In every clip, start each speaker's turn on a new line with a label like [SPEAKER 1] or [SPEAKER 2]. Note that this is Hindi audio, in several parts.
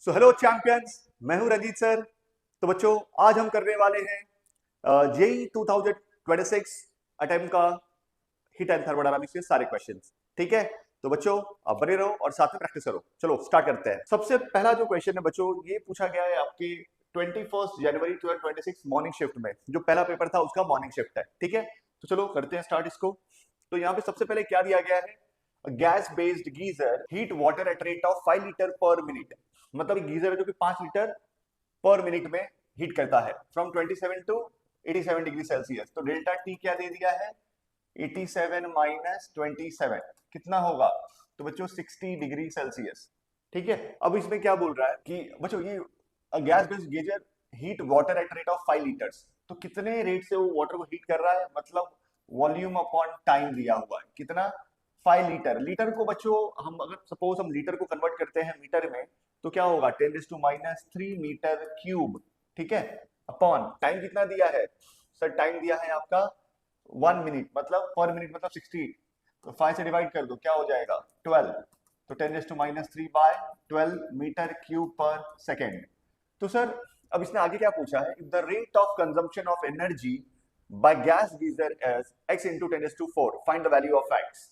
[SPEAKER 1] सो हेलो चैंपियंस, मैं हूं रंजीत सर। तो बच्चों, आज हम करने वाले हैं जेई 2026 अटेम्प्ट का हिट एंड थर्मोडायनामिक्स के सारे क्वेश्चंस। ठीक है, तो बच्चों आप बने रहो और साथ में प्रैक्टिस करो। चलो स्टार्ट करते हैं। सबसे पहला जो क्वेश्चन है बच्चों, ये पूछा गया है आपके 21 जनवरी 2026 मॉर्निंग शिफ्ट में। जो पहला पेपर था उसका मॉर्निंग शिफ्ट है। ठीक है, तो चलो करते हैं स्टार्ट इसको। तो यहाँ पे सबसे पहले क्या दिया गया है, gas based geyser heat water at rate of 5 litre पर मिनट। मतलब गीजर है जो कि 5 लीटर पर मिनट में हीट करता है फ्रॉम 27 टू 87 डिग्री सेल्सियस। तो डेल्टा टी क्या दे दिया है, 87 माइनस 27 कितना होगा, तो बच्चों 60 डिग्री सेल्सियस। ठीक है, अब इसमें क्या बोल रहा है कि बच्चों ये gas based geyser heat water at rate of 5 litres. तो कितने रेट से वो वाटर को हीट कर रहा है, मतलब वॉल्यूम अपॉन टाइम दिया हुआ है कितना, 5 लीटर। लीटर को बच्चों हम अगर सपोज हम लीटर को कन्वर्ट करते हैं मीटर में, तो क्या होगा 10⁻³ मीटर क्यूब। ठीक है, अपॉन टाइम कितना दिया है सर, टाइम दिया है आपका 1 मिनट, मतलब पर मिनट मतलब 60। तो 5 से डिवाइड कर दो, क्या हो जाएगा 12। तो 10⁻³ by 12 metre cube per second. तो सर अब इसने आगे क्या पूछा है, the rate of consumption of energy by gas geyser as x into 10⁻⁴ find the value of x।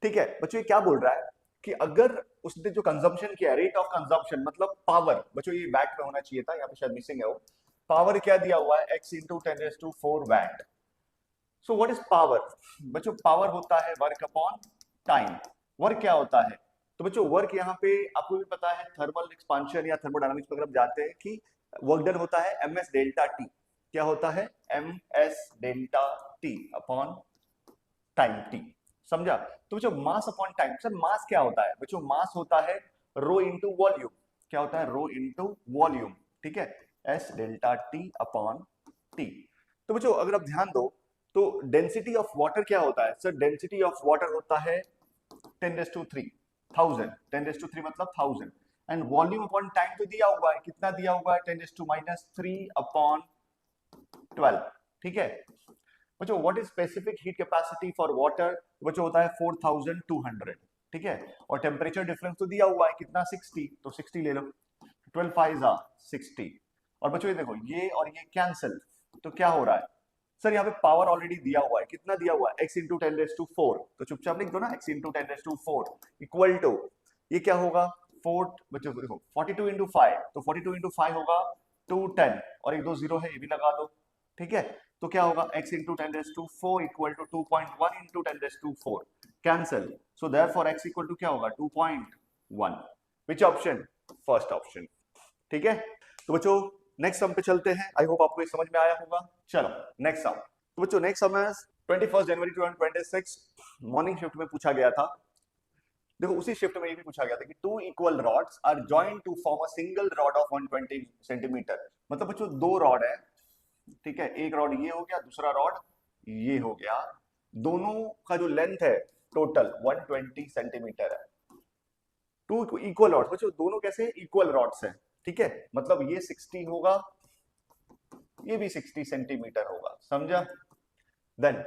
[SPEAKER 1] ठीक है बच्चों, ये क्या बोल रहा है कि अगर उसने जो कंजम्पशन किया, रेट ऑफ कंजम्पशन मतलब पावर, बच्चों ये वैट में होना चाहिए था, यहाँ पे शायद मिसिंग है वो। पावर क्या दिया हुआ है, x into 10⁻⁴ watt. So what is power, बच्चों पावर होता है वर्क अपॉन टाइम। वर्क क्या होता है, तो बच्चों वर्क यहाँ पे आपको भी पता है, थर्मल एक्सपांशन या थर्मोडायनामिक्स में अगर हम जाते हैं कि वर्क डन होता है ms डेल्टा टी। क्या होता है, ms delta T upon time T. समझा। तो बच्चों मास अपॉन टाइम, सर मास क्या होता है, बच्चों मास होता है रो इंटू वॉल्यूम। क्या होता है, रो इंटू वॉल्यूम। ठीक है, S delta T upon T. तो बच्चों अगर आप ध्यान दो तो डेंसिटी ऑफ वाटर क्या होता है, सर डेंसिटी ऑफ वाटर होता है 10⁻³ 1000, 10⁻³ मतलब 1000। एंड वॉल्यूम अपॉन टाइम तो दिया हुआ है, कितना दिया हुआ है 10⁻³ अपॉन 12। ठीक है बच्चों, what is specific heat capacity for water, बच्चों होता है 4200। ठीक है, और टेम्परेचर डिफरेंस तो दिया हुआ है कितना 60, तो 60 ले लो, 12 5 60। और बच्चों ये देखो ये और ये कैंसिल, तो क्या हो रहा है सर, यहाँ पे पावर ऑलरेडी दिया हुआ है, कितना दिया हुआ है x इंटू 10⁻⁴। तो चुपचाप लिख दो ना, x इंटू 10⁻⁴ इक्वल टू, ये क्या होगा 4, बच्चों देखो 42 इंटू 5, तो 42 इंटू 5 होगा 210, और एक दो जीरो है ये भी लगा दो। ठीक है, तो क्या होगा x into 10⁻⁴ equal to 2.1 into 10⁻⁴, cancel. So therefore x equal to क्या होगा 2.1। Which option, first option. ठीक है, तो बच्चों नेक्स्ट सम पे चलते हैं, आई होप आपको ये समझ में आया होगा। चलो नेक्स्ट सम। तो बच्चों नेक्स्ट सम है 21 जनवरी 2026 मॉर्निंग शिफ्ट में पूछा गया था। देखो उसी शिफ्ट में ये भी पूछा गया था कि 2 equal rods are joined to form a single rod of 120 centimetre. मतलब बच्चों दो रॉड है, ठीक है, एक रॉड ये हो गया, दूसरा रॉड ये हो गया, दोनों का जो लेंथ है टोटल 120 सेंटीमीटर है। टू इक्वल रॉड्स, बच्चों दोनों कैसे इक्वल रॉड्स हैं। ठीक है, मतलब ये 60 होगा, ये भी 60 सेंटीमीटर होगा, समझा। Then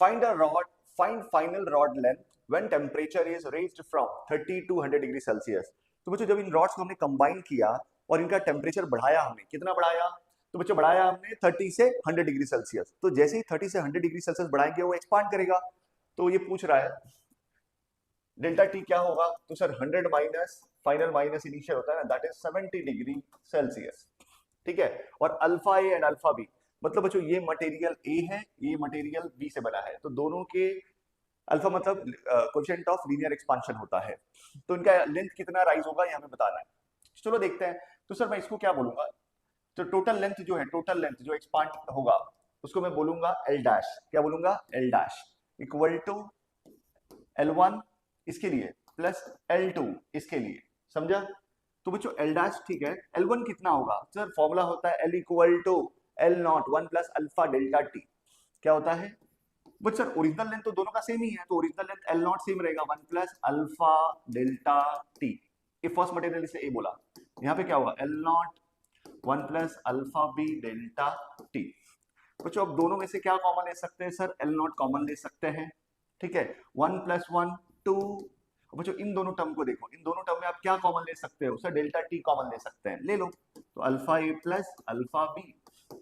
[SPEAKER 1] find a rod, find final rod length when temperature is raised from 30 to 100 degree Celsius. तो बच्चों जब इन रॉड्स को हमने कंबाइन किया और इनका टेम्परेचर बढ़ाया, हमने कितना बढ़ाया, तो बच्चों बढ़ाया हमने 30 से 100 डिग्री सेल्सियस। तो जैसे ही 30 से 100 डिग्री सेल्सियस बढ़ाएंगे वो एक्सपांड करेगा। तो ये पूछ रहा है डेल्टा टी क्या होगा, तो sir 100 minus final minus initial होता है ना, दैट इज 70 डिग्री सेल्सियस। ठीक है, और alpha A and alpha B, मतलब बच्चों ये मटेरियल ए है, ये मटेरियल बी से बना है, तो दोनों के अल्फा मतलब कोएफिशिएंट ऑफ लीनियर एक्सपांशन होता है। तो इनका लेंथ कितना राइज होगा ये हमें बताना है। चलो देखते हैं। तो सर मैं इसको क्या बोलूंगा, तो टोटल लेंथ जो है, टोटल लेंथ जो एक्सपांड होगा उसको मैं बोलूंगा एल डैश। क्या बोलूंगा, L dash equal to L1 इसके लिए प्लस L2 इसके लिए, समझा। तो बच्चों L डैश ठीक है, L1 कितना होगा सर, फॉर्मूला होता है L equal to L0 1 plus alpha delta T. क्या होता है बट सर ओरिजिनल लेंथ तो दोनों का सेम ही है, तो ओरिजिनल लेंथ L0 सेम रहेगा 1 प्लस अल्फा डेल्टा टी। ये फर्स्ट मटेरियल इसे ए बोला, यहाँ पे क्या होगा L0 1 plus alpha B delta T. बच्चों अब दोनों में से क्या कॉमन ले सकते हैं सर, L0 कॉमन ले सकते हैं। ठीक है, 1 प्लस 1 2, तो बच्चों इन दोनों टर्म को देखो, इन दोनों टर्म में आप क्या कॉमन ले सकते हो सर, डेल्टा टी कॉमन ले सकते हैं, ले लो। तो alpha A plus alpha B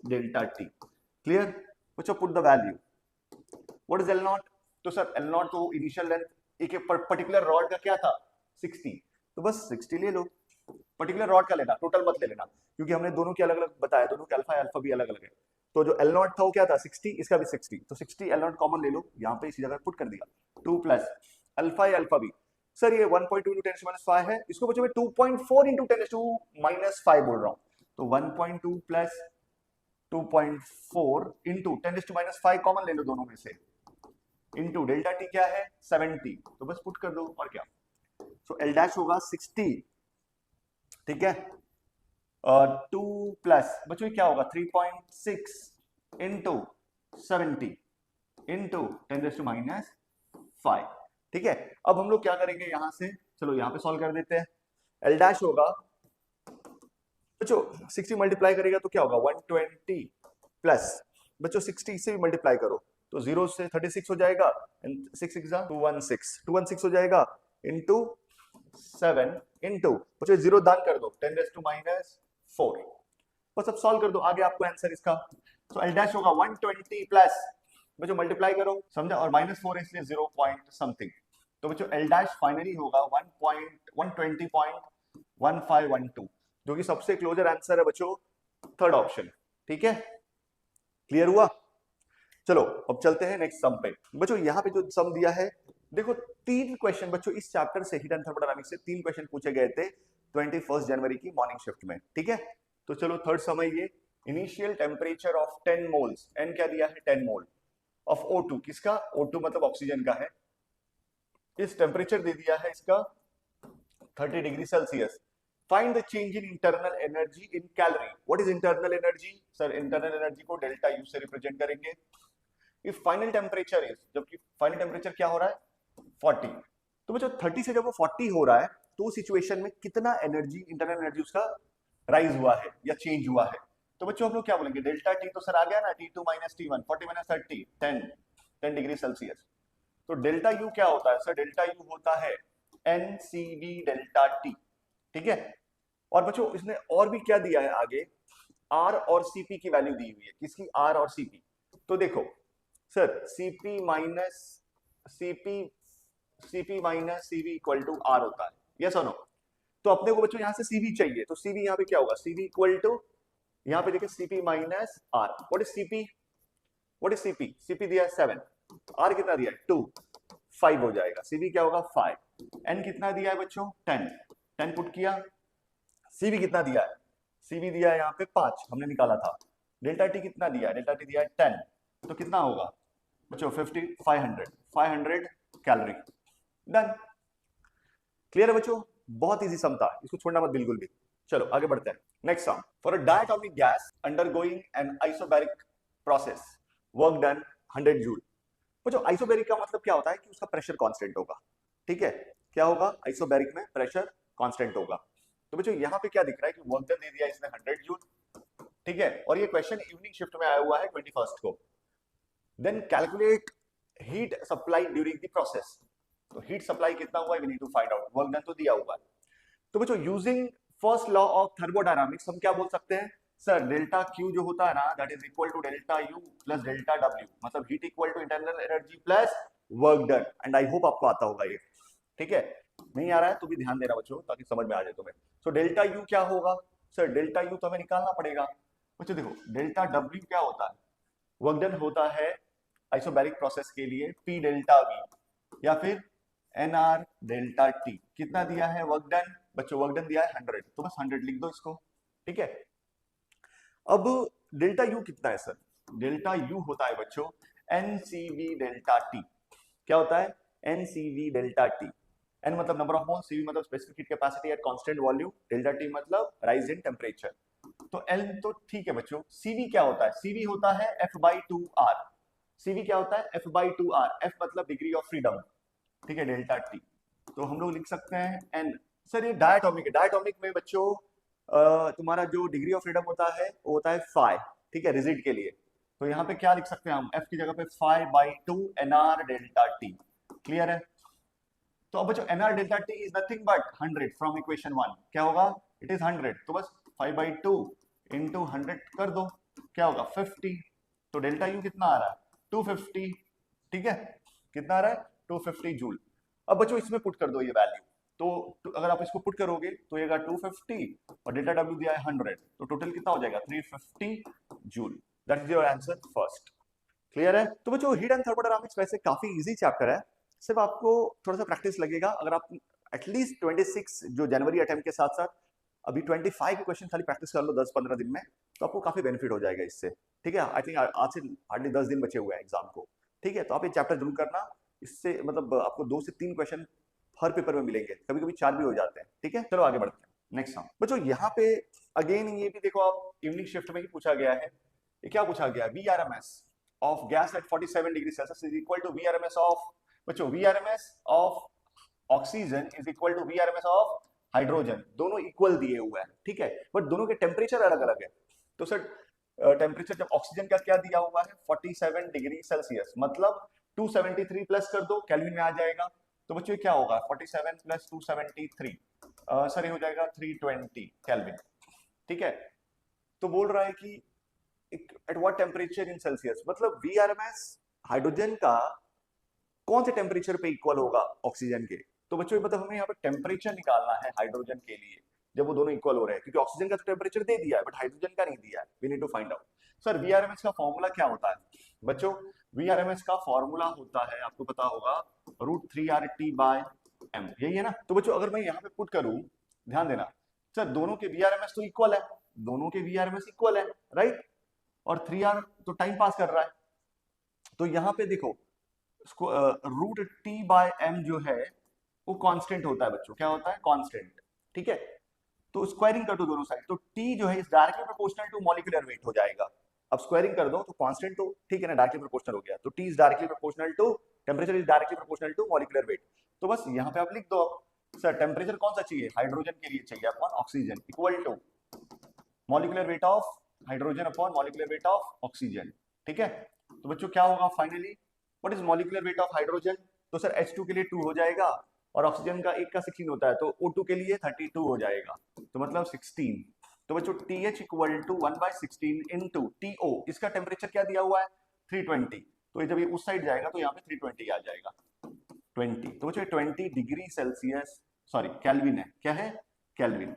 [SPEAKER 1] delta T. Clear बच्चों, put the value. What is L not? तो सर एल नॉट तो इनिशियल लेंथ एक पर्टिकुलर रॉड का क्या था 60, तो बस 60 ले लो। पर्टिकुलर रॉड का लेना, टोटल मत ले लेना, क्योंकि हमने दोनों के अलग अलग बताया, दोनों के अल्फा अल्फा भी अलग अलग है। तो जो एल नॉट था वो क्या था 60, इसका भी 60, तो 60 एल नॉट कॉमन ले लो, यहाँ पे इसी जगह पुट कर दिया। 2 प्लस अल्फा ए अल्फा बी। सर ये 1.2 इंटू 10⁻5 है, इसको बच्चों मैं 2.4 इंटू 10⁻5 बोल रहा हूँ। तो 1.2 प्लस 2.4 इंटू 10⁻5 कॉमन ले लो दोनों में से, इंटू डेल्टा टी क्या है 70, तो बस पुट कर दो और क्या। सो एल डैश होगा 60, ठीक है। 2 प्लस बच्चों क्या होगा 3.6 इंटू 70 इंटू 10⁻5, ठीक है। अब हम लोग क्या करेंगे यहां से, चलो यहां पे सॉल्व कर देते हैं। एल डैश होगा बच्चों 60 मल्टीप्लाई करेगा तो क्या होगा 120 प्लस बच्चों 60 से भी मल्टीप्लाई करो तो 0 से 36 हो जाएगा, 6 6 216 हो जाएगा, इंटू 7 इंटू बच्चों 0 दान कर दो 10⁻4, बस अब सॉल्व कर दो, आगे आपको आंसर इसका। तो एल डैश होगा 120 प्लस बच्चों मल्टीप्लाई करो, समझा, और -4 है इसलिए 0 पॉइंट समथिंग, तो बच्चों एल डैश फाइनली होगा 120.1512, जो कि सबसे क्लोजर आंसर है बच्चों थर्ड ऑप्शन, ठीक है। क्लियर हुआ? चलो अब चलते हैं नेक्स्ट सम पे। बच्चों यहाँ पे जो सम दिया है देखो, 3 क्वेश्चन बच्चों इस चैप्टर से हीट एंड थर्मोडायनामिक्स से 3 क्वेश्चन पूछे गए थे 21 जनवरी की मॉर्निंग शिफ्ट में, ठीक है। तो चलो थर्ड सम है ये, initial temperature of 10 moles, N क्या दिया है 10 मोल ऑफ O2, किसका O2 मतलब ऑक्सीजन का है, इस टेम्परेचर दे दिया है इसका 30 degree Celsius. Find the change in internal energy in calorie. What is internal energy? Sir internal energy को डेल्टा यू से रिप्रेजेंट करेंगे। इफ फाइनल टेम्परेचर इज, जबकि फाइनल टेम्परेचर क्या हो रहा है 40, तो बच्चों 30 से जब वो 40 हो रहा है तो उस सिचुएशन में कितना एनर्जी, इंटरनल एनर्जी उसका राइज हुआ है या चेंज हुआ है। तो बच्चों हम लोग क्या बोलेंगे, डेल्टा टी तो सर आ गया ना, T2 - T1, 40 - 30 10 डिग्री सेल्सियस। तो डेल्टा यू क्या होता है सर, डेल्टा यू होता है NCV डेल्टा टी, ठीक है। और बच्चों इसने और भी क्या दिया है आगे, R और CP की वैल्यू दी हुई है, किसकी R और CP। तो देखो sir CP minus CV equal to R होता है, यस और नो। तो अपने को बच्चों यहाँ से CV चाहिए, तो CV यहाँ पे क्या होगा, CV इक्वल टू, यहाँ पे देखिए CP minus R। What is CP? What is CP? CP दिया है 7, R कितना दिया है 2, 5 हो जाएगा, CV क्या होगा 5। N कितना दिया है बच्चों 10 पुट किया। CV कितना दिया है, CV दिया है यहाँ पे 5, हमने निकाला था। डेल्टा टी कितना दिया है, डेल्टा टी दिया है 10, तो कितना होगा बच्चों 500 कैलोरी। डन। क्लियर है बच्चों, बहुत इजी सम था, इसको छोड़ना मत बिल्कुल भी। चलो आगे बढ़ते हैं। Next sum, for a diatomic gas undergoing an isobaric process, work done 100 joule. बच्चों आइसोबैरिक का मतलब क्या होता है कि उसका प्रेशर कांस्टेंट होगा, ठीक है। क्या होगा आइसोबैरिक में प्रेशर कांस्टेंट होगा। तो बच्चों यहाँ पे क्या दिख रहा है कि वर्क डन दे दिया इसने 100 जूल, ठीक है, और ये क्वेश्चन इवनिंग शिफ्ट में आया हुआ है 21 को। Then calculate heat supply during the process, तो हीट सप्लाई कितना हुआ है we need to find out, work done तो दिया हुआ है। तो बच्चों using first law of thermodynamics हम क्या बोल सकते हैं सर, डेल्टा क्यू जो होता है ना that is equal to delta U plus delta W, मतलब heat equal to internal energy plus work done. And I hope आपको आता होगा ये, ठीक है। नहीं आ रहा है तो भी ध्यान देना बच्चों ताकि समझ में आ जाए तुम्हें। सो डेल्टा यू क्या होगा सर, डेल्टा यू तो हमें निकालना पड़ेगा बच्चों। देखो डेल्टा डब्ल्यू क्या होता है, वर्क डन होता है आइसोबैरिक प्रोसेस के लिए P डेल्टा V या फिर NR डेल्टा T। कितना दिया है वर्क डन बच्चों, वर्क डन दिया है 100, तो बस 100 लिख दो इसको, ठीक है। अब डेल्टा यू कितना है सर, डेल्टा यू होता है बच्चों NCV डेल्टा T। क्या होता है NCV डेल्टा T, N मतलब नंबर ऑफ मोल, CV मतलब specific heat capacity eight constant volume, delta T मतलब राइज इन टेम्परेचर। तो L तो ठीक है बच्चों, CV क्या होता है, CV होता है F/2R। CV क्या होता है F/2R, F मतलब डिग्री ऑफ फ्रीडम, ठीक है, डेल्टा T। तो हम लोग लिख सकते हैं N। सर ये डायटोमिक है, डायटोमिक में बच्चों तुम्हारा जो डिग्री ऑफ फ्रीडम होता है वो होता है 5, ठीक है, रिजिड के लिए। तो यहाँ पे क्या लिख सकते हैं हम, F की जगह पे 5/2 NR डेल्टा T। क्लियर है? तो अब बच्चों nr delta t is nothing but 100 from equation 1, क्या होगा, इट इज 100, तो बस 5/2 इंटू 100 कर दो, क्या होगा 50, तो डेल्टा यू कितना आ रहा है 250, ठीक है, कितना आ रहा है 250 जूल। अब बच्चों इसमें पुट कर दो ये वैल्यू, तो अगर आप इसको पुट करोगे तो ये 250 और डेल्टा डब्ल्यू दिया है 100, तो टोटल कितना हो जाएगा 350 joule. That is your answer first. Clear है? तो बच्चों हीट एंड थर्मोडायनामिक्स वैसे काफी इजी चैप्टर है, सिर्फ आपको थोड़ा सा प्रैक्टिस लगेगा। अगर आप एटलीस्ट 26 जो जनवरी अटेम्प्ट के साथ साथ अभी 25 के क्वेश्चन खाली प्रैक्टिस कर लो 10-15 दिन में, तो आपको काफी बेनिफिट हो जाएगा इससे, ठीक है। आई थिंक आज से हार्डली 10 दिन बचे हुए हैं एग्जाम को, ठीक है। तो आप ये चैप्टर जरूर करना, इससे मतलब आपको 2 से 3 क्वेश्चन हर पेपर में मिलेंगे, कभी कभी 4 भी हो जाते हैं, ठीक है। चलो आगे बढ़ते हैं नेक्स्ट सम। बच्चों यहाँ पे अगेन ये भी देखो, आप इवनिंग शिफ्ट में ही पूछा गया है, ये क्या पूछा गया है, VRMS of gas at 47 degrees Celsius is equal to VRMS of, बच्चों VRMS of oxygen is equal to VRMS of hydrogen, दोनों इक्वल दिए हुए हैं, ठीक है, बट दोनों के टेम्परेचर अलग अलग है। तो सर टेम्परेचर जब ऑक्सीजन का क्या दिया हुआ है 47 डिग्री सेल्सियस, मतलब 273 प्लस कर दो, केल्विन में आ जाएगा। तो बच्चों क्या होगा 47 प्लस 273, सर ये हो जाएगा 320 केल्विन, ठीक है। तो बोल रहा है कि at what temperature in Celsius, मतलब VRMS हाइड्रोजन का कौन से टेम्परेचर पे इक्वल होगा ऑक्सीजन के। तो बच्चों मतलब हमें यहाँ पे टेम्परेचर निकालना है हाइड्रोजन के लिए जब वो दोनों इक्वल हो रहे हैं, क्योंकि ऑक्सीजन का तो टेम्परेचर दे दिया है बट हाइड्रोजन का नहीं दिया है, we need to find out. Sir VRMS का फॉर्मूला क्या होता है बच्चों, VRMS का फॉर्मूला होता है, आपको पता होगा, √3RT/m, यही है ना। तो बच्चों अगर मैं यहाँ पे पुट करूं, ध्यान देना सर, दोनों के VRMS तो इक्वल है, दोनों के VRMS इक्वल है, राइट, और 3R तो टाइम पास कर रहा है, तो यहाँ पे देखो √T/m जो है वो कांस्टेंट होता है बच्चों, क्या होता है कांस्टेंट, ठीक है। तो स्क्वायरिंग कर दो दोनों साइड, तो T जो है is directly proportional to molecular weight हो जाएगा। अब स्क्वायरिंग कर दो तो कांस्टेंट तो ठीक है ना, डायरेक्टली प्रोपोर्शनल हो गया, तो T is directly proportional to temperature is directly proportional to molecular weight. तो बस यहाँ पे आप लिख दो, सर टेम्परेचर कौन सा चाहिए, हाइड्रोजन के लिए चाहिए upon oxygen, equal to molecular weight of hydrogen upon molecular weight of oxygen, ठीक है। तो बच्चों क्या होगा finally, what is molecular weight of hydrogen, तो सर H2 के लिए 2 हो जाएगा, और ऑक्सीजन का 1 का 16 होता है, तो O2 के लिए 32 हो जाएगा, तो मतलब 16। तो बच्चों TH equal to 1/16 into TO, इसका टेम्परेचर क्या दिया हुआ है 320, तो जब ये उस साइड जाएगा तो यहाँ पे 320 आ जाएगा 20, तो बच्चों 20 डिग्री सेल्सियस, सॉरी केल्विन है, क्या है केल्विन,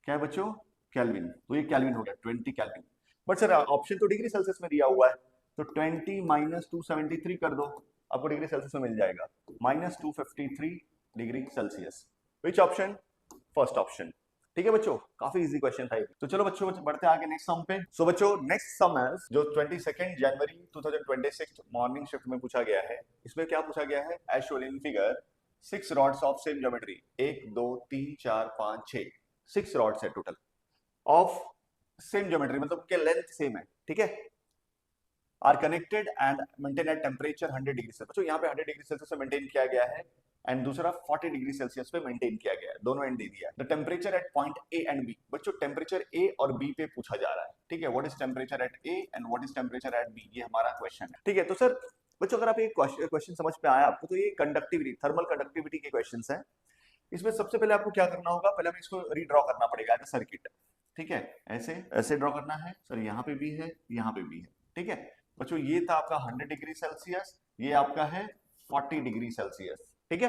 [SPEAKER 1] क्या है बच्चों केल्विन, तो ये केल्विन हो गया 20 केल्विन। बट सर ऑप्शन तो डिग्री सेल्सियस में दिया हुआ है, तो 20 माइनस 273 कर दो, आपको डिग्री सेल्सियस में मिल जाएगा -253 डिग्री सेल्सियस। विच ऑप्शन, फर्स्ट ऑप्शन, ठीक है बच्चों, काफी इजी क्वेश्चन था ये। तो चलो बच्चों बढ़ते आगे नेक्स्ट सम पे। सो बच्चों नेक्स्ट सम है जो 22 जनवरी 2026 मॉर्निंग शिफ्ट में पूछा गया है। इसमें क्या पूछा गया है, as shown in figure 6 rods of same geometry, 1 2 3 4 5 6, 6 rods है टोटल ऑफ सेम ज्योमेट्री, मतलब उनके लेंथ सेम है, ठीक है, are connected and maintain at temperature 100 degree Celsius. बच्चों यहाँ पे 100 डिग्री सेल्सियस पे मेंटेन किया गया है, एंड दूसरा 40 डिग्री सेल्सियस पे मेंटेन किया गया है, दोनों एंड दे दिया है। The temperature at point A and B, बच्चों टेम्परेचर ए और बी पे पूछा जा रहा है, ठीक है, what is temperature at A and what is temperature at B, ये हमारा क्वेश्चन है, ठीक है। तो सर बच्चों अगर आप ये क्वेश्चन समझ पे आया आपको, तो ये कंडक्टिविटी, थर्मल कंडक्टिविटी के क्वेश्चन है। इसमें सबसे पहले आपको क्या करना होगा, पहले हमें इसको रीड्रॉ करना पड़ेगा एज अ सर्किट, ठीक है, ऐसे ऐसे ड्रॉ करना है सर, यहाँ पे भी है यहाँ पे भी है, ठीक है बच्चों। ये था आपका 100 डिग्री सेल्सियस, ये आपका है 40 डिग्री सेल्सियस, ठीक है।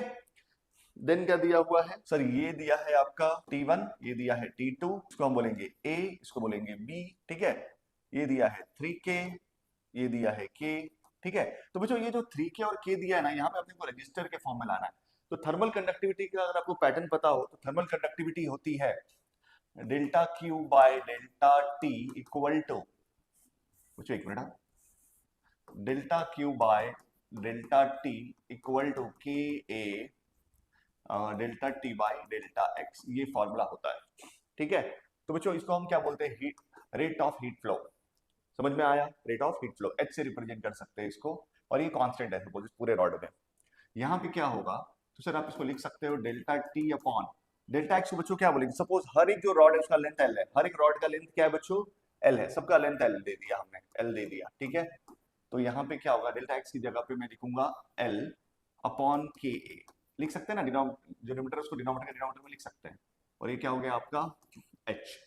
[SPEAKER 1] देन क्या दिया हुआ है सर, ये दिया है आपका T1, ये दिया है T2, इसको हम बोलेंगे A, इसको बोलेंगे B, ठीक है। ये दिया है 3K, ये दिया है K, ठीक है। तो बच्चों ये जो 3K और K दिया है ना, यहाँ पे अपने को रजिस्टर के फॉर्म में लाना है। तो थर्मल कंडक्टिविटी का अगर आपको पैटर्न पता हो, तो थर्मल कंडक्टिविटी होती है delta Q by delta T equal to, बच्चों एक minute, delta Q by delta T equal to KA delta T by delta X, ये फॉर्मूला होता है, ठीक है। तो बच्चों इसको हम क्या बोलते हैं, रेट ऑफ हीट फ्लो, समझ में आया, rate of heat flow H से रिप्रेजेंट कर सकते हैं इसको, और ये कांस्टेंट है सपोज पूरे रॉड में। यहाँ पे क्या होगा, तो सर आप इसको लिख सकते हो delta T upon delta X को बच्चों क्या बोलेंगे, सपोज हर एक जो रॉड है उसका लेंथ L है, हर एक रॉड का लेंथ क्या है बच्चों L है, सबका लेंथ L दे दिया हमने, L दे दिया, ठीक है। तो यहाँ पे क्या होगा, डेल्टा X की जगह पे मैं लिखूंगा L अपॉन KA, लिख सकते हैं ना, जो न्यूमरेटर उसको डिनोमिनेटर के डिनोमिनेटर में लिख सकते हैं, और ये क्या हो गया आपका h।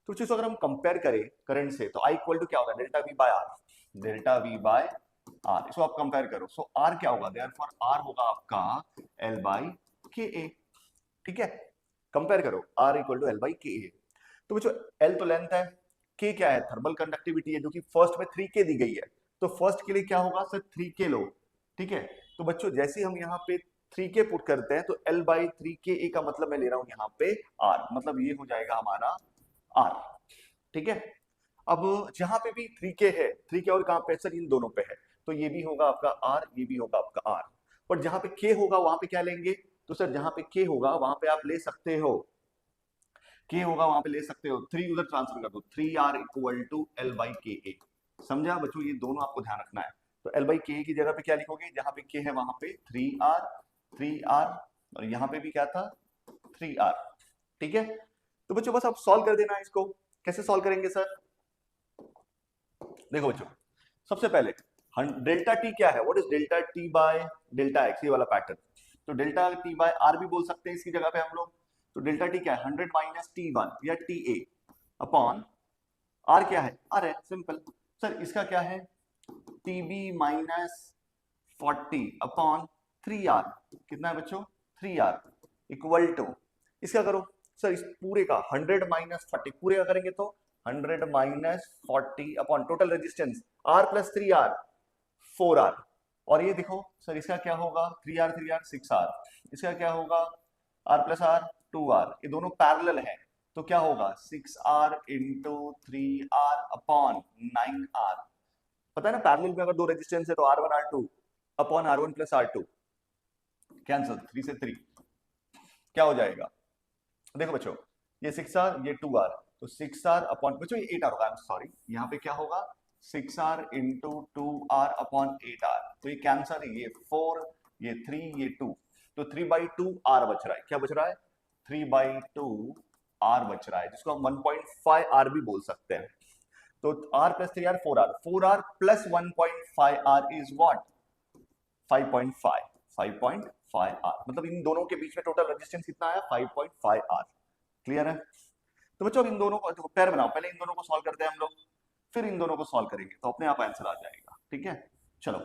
[SPEAKER 1] तो चीज अगर हम कंपेयर करें करंट से, तो I इक्वल टू क्या होगा, delta V by R, delta V by R, इसको आप कंपेयर करो। सो R क्या होगा, देयरफॉर R होगा आपका L बाई के ए। ठीक है, कंपेयर करो R equal to L by K A. तो बच्चों L तो लेंथ है, K क्या है, थर्मल कंडक्टिविटी है, जो कि फर्स्ट में 3K दी गई है। तो फर्स्ट के लिए क्या होगा सर, 3K लो। ठीक है, तो बच्चों जैसे हम यहाँ पे 3K पुट करते हैं, तो L बाई 3Ka का मतलब मैं ले रहा हूं यहाँ पे R, मतलब ये हो जाएगा हमारा R। ठीक है, अब जहां पे भी 3K है, 3K और कहां पे सर, इन दोनों पे है, तो ये भी होगा आपका R, ये भी होगा आपका R। पर जहां पे K होगा वहां पे क्या लेंगे, तो सर जहां पे K होगा वहां पे आप ले सकते हो, K होगा वहां पे ले सकते हो 3, उधर ट्रांसफर कर दो, 3R equal to L by K ए। समझा बच्चों, ये दोनों आपको ध्यान रखना है। तो L बाई के ए की जगह पे क्या लिखोगे, जहां पे K है वहां पे 3R, और यहाँ पे भी क्या था 3R। ठीक है, तो बच्चों बस आप सॉल्व कर देना इसको। कैसे सॉल्व करेंगे सर, देखो बच्चों, सबसे पहले डेल्टा टी क्या है, what is delta T by delta x, ये वाला पैटर्न। तो डेल्टा टी बाय आर भी बोल सकते हैं इसकी जगह पे हम लोग। तो डेल्टा टी क्या है, 100 माइनस T1 या TA अपॉन आर, क्या है आर है, सिंपल। सर इसका क्या है, TB माइनस 40 अपॉन 3R, कितना है बच्चों 3R इक्वल टू, इसका करो सर, इस पूरे का 100 माइनस 40 पूरे का करेंगे तो 100 minus 40 upon total resistance R plus 3R 4R। और ये देखो सर इसका क्या होगा, 3R 3R 6R, इसका क्या होगा R प्लस R 2R, ये दोनों पैरेलल है, तो क्या होगा 6R into 3R upon 9R। पता है ना, पैरेलल में अगर दो रेजिस्टेंस है तो R1 R2 upon R1 plus R2, cancel, 3 से 3 क्या हो जाएगा, देखो बच्चों ये 6R ये 2R, तो 6R अपॉन बच्चों ये 8R होगा, सॉरी यहाँ पे क्या होगा 6R into 2R upon 8R, तो ये कैंसर, ये 4 ये 3 ये 2, तो 3/2R बच रहा है, क्या बच रहा है 3/2R बच रहा है, जिसको हम 1.5R भी बोल सकते हैं। तो R plus 3R 4R, 4R plus 1.5R is what 5.5, 5.5R, मतलब इन दोनों के बीच में टोटल रेजिस्टेंस कितना आया 5.5R। क्लियर है, तो बच्चों इन दोनों को पेयर बनाओ, पहले इन दोनों को सॉल्व करते हैं हम लोग, फिर इन दोनों को सॉल्व करेंगे, तो अपने आप आंसर आ जाएगा। ठीक है, चलो,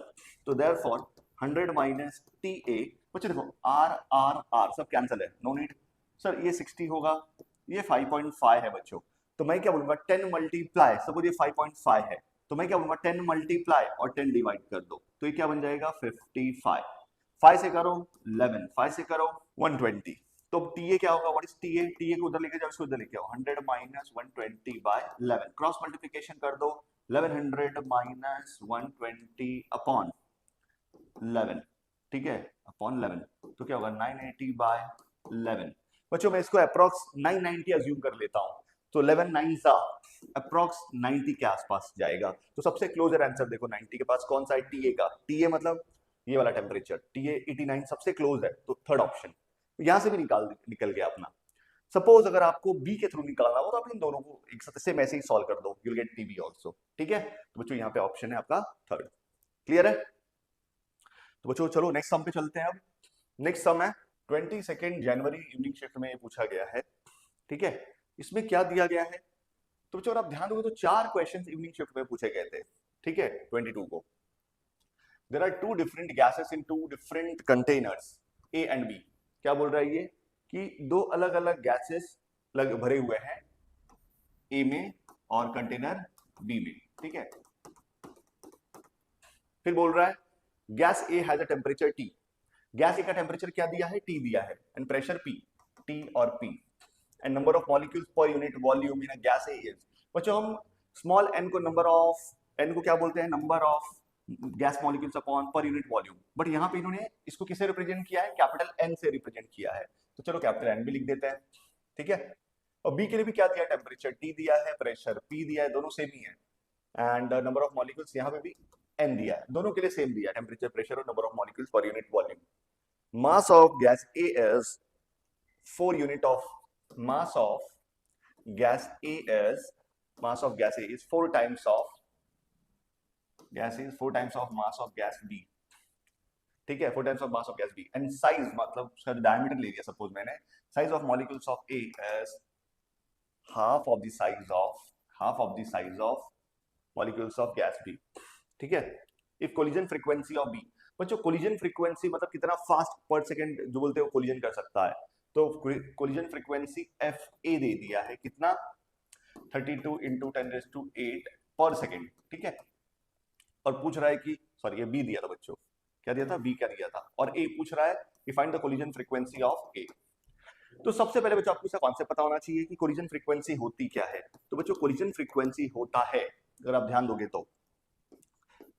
[SPEAKER 1] तो देयरफॉर 100 माइनस TA, बच्चों देखो R R R सब कैंसिल है, नो नीड। सर ये 60 होगा, ये 5.5 है बच्चों, तो मैं क्या बोलूंगा 10 मल्टीप्लाई, सपोज ये 5.5 है, तो मैं क्या बोलूंगा 10 मल्टीप्लाई और 10 डिवाइड कर दो, तो ये क्या बन जाएगा 55, 5 से करो 11, 5 से करो 120। तो TA क्या होगा, व्हाट इज TA, TA को उधर लेके जाओ, इसको उधर लेके आओ, 100 माइनस 120 बाय 11, क्रॉस मल्टीप्लिकेशन कर दो, 1100 माइनस 120 अपॉन 11, ठीक है अपॉन 11, तो क्या होगा 980 बाय 11। बच्चों मैं इसको अप्रॉक्स 990 अज्यूम कर लेता हूं, तो 11 9 सा अप्रॉक्स 90 के आसपास जाएगा। तो सबसे क्लोजर आंसर देखो 90 के पास कौन सा है, TA का, TA मतलब ये वाला टेम्परेचर, TA 89 सबसे क्लोज है, तो थर्ड ऑप्शन यहां से भी निकल गया अपना। सपोज अगर आपको बी के थ्रू निकालना हो तो आप इन दोनों को एक साथ सेम ऐसे ही सॉल्व कर दो, you will get TB also. ठीक है, तो बच्चों यहाँ पे ऑप्शन है आपका थर्ड। क्लियर है, तो बच्चों चलो नेक्स्ट सम पे चलते हैं। अब नेक्स्ट सम है 22 जनवरी इवनिंग शिफ्ट में पूछा गया है। ठीक है, इसमें क्या दिया गया है, तो बच्चों आप ध्यान दोगे तो 4 क्वेश्चंस इवनिंग शिफ्ट में पूछे गए थे। ठीक है, 22 को there are 2 different gases in 2 different containers A and B। क्या बोल रहा है ये कि दो अलग अलग गैसेस भरे हुए हैं A में और कंटेनर B में। ठीक है, फिर बोल रहा है gas A has a temperature T, gas A का टेम्परेचर क्या दिया है T दिया है, एंड प्रेशर P, T और P, and number of molecules per unit volume in a gas A is. बच्चों हम स्मॉल n को नंबर ऑफ n को क्या बोलते हैं, number of gas molecules upon per unit volume, but यहाँ पे इन्होंने इसको किससे रिप्रेजेंट किया है, कैपिटल N से रिप्रेजेंट किया है, तो चलो कैपिटल N भी लिख देते हैं। ठीक है, और B के लिए भी क्या दिया, टेम्परेचर T दिया है, प्रेशर P दिया है, दोनों सेम ही है, एंड नंबर ऑफ मॉलिक्यूल्स यहाँ पे भी N दिया है, दोनों के लिए सेम दिया है, टेम्परेचर प्रेशर और number of molecules per unit volume. Mass of gas A is 4 unit of mass of gas A is, mass of gas A is 4 times of mass of gas B। ठीक है, 4 times of mass of gas B, and size मतलब उसका डायमीटर ले लिया सपोज मैंने, size of molecules of A as half of the size of molecules of gas B, ठीक है। If collision frequency of B, बच्चों कोलिजन फ्रीक्वेंसी मतलब कितना फास्ट पर सेकंड जो बोलते हैं कोलिजन कर सकता है, तो कोलिजन फ्रीक्वेंसी एफ ए दे दिया है कितना, 32 इंटू 10⁸ पर सेकंड, ठीक है। और पूछ रहा है कि सॉरी ये बी दिया था बच्चों, क्या दिया था, बी क्या दिया था, और ए पूछ रहा है कि find the collision frequency of A. तो सबसे पहले बच्चों आपको इसका कॉन्सेप्ट पता होना चाहिए कि कोलिजन फ्रीक्वेंसी होती क्या है। तो बच्चों कोलिजन फ्रीक्वेंसी होता है, अगर आप ध्यान दोगे तो,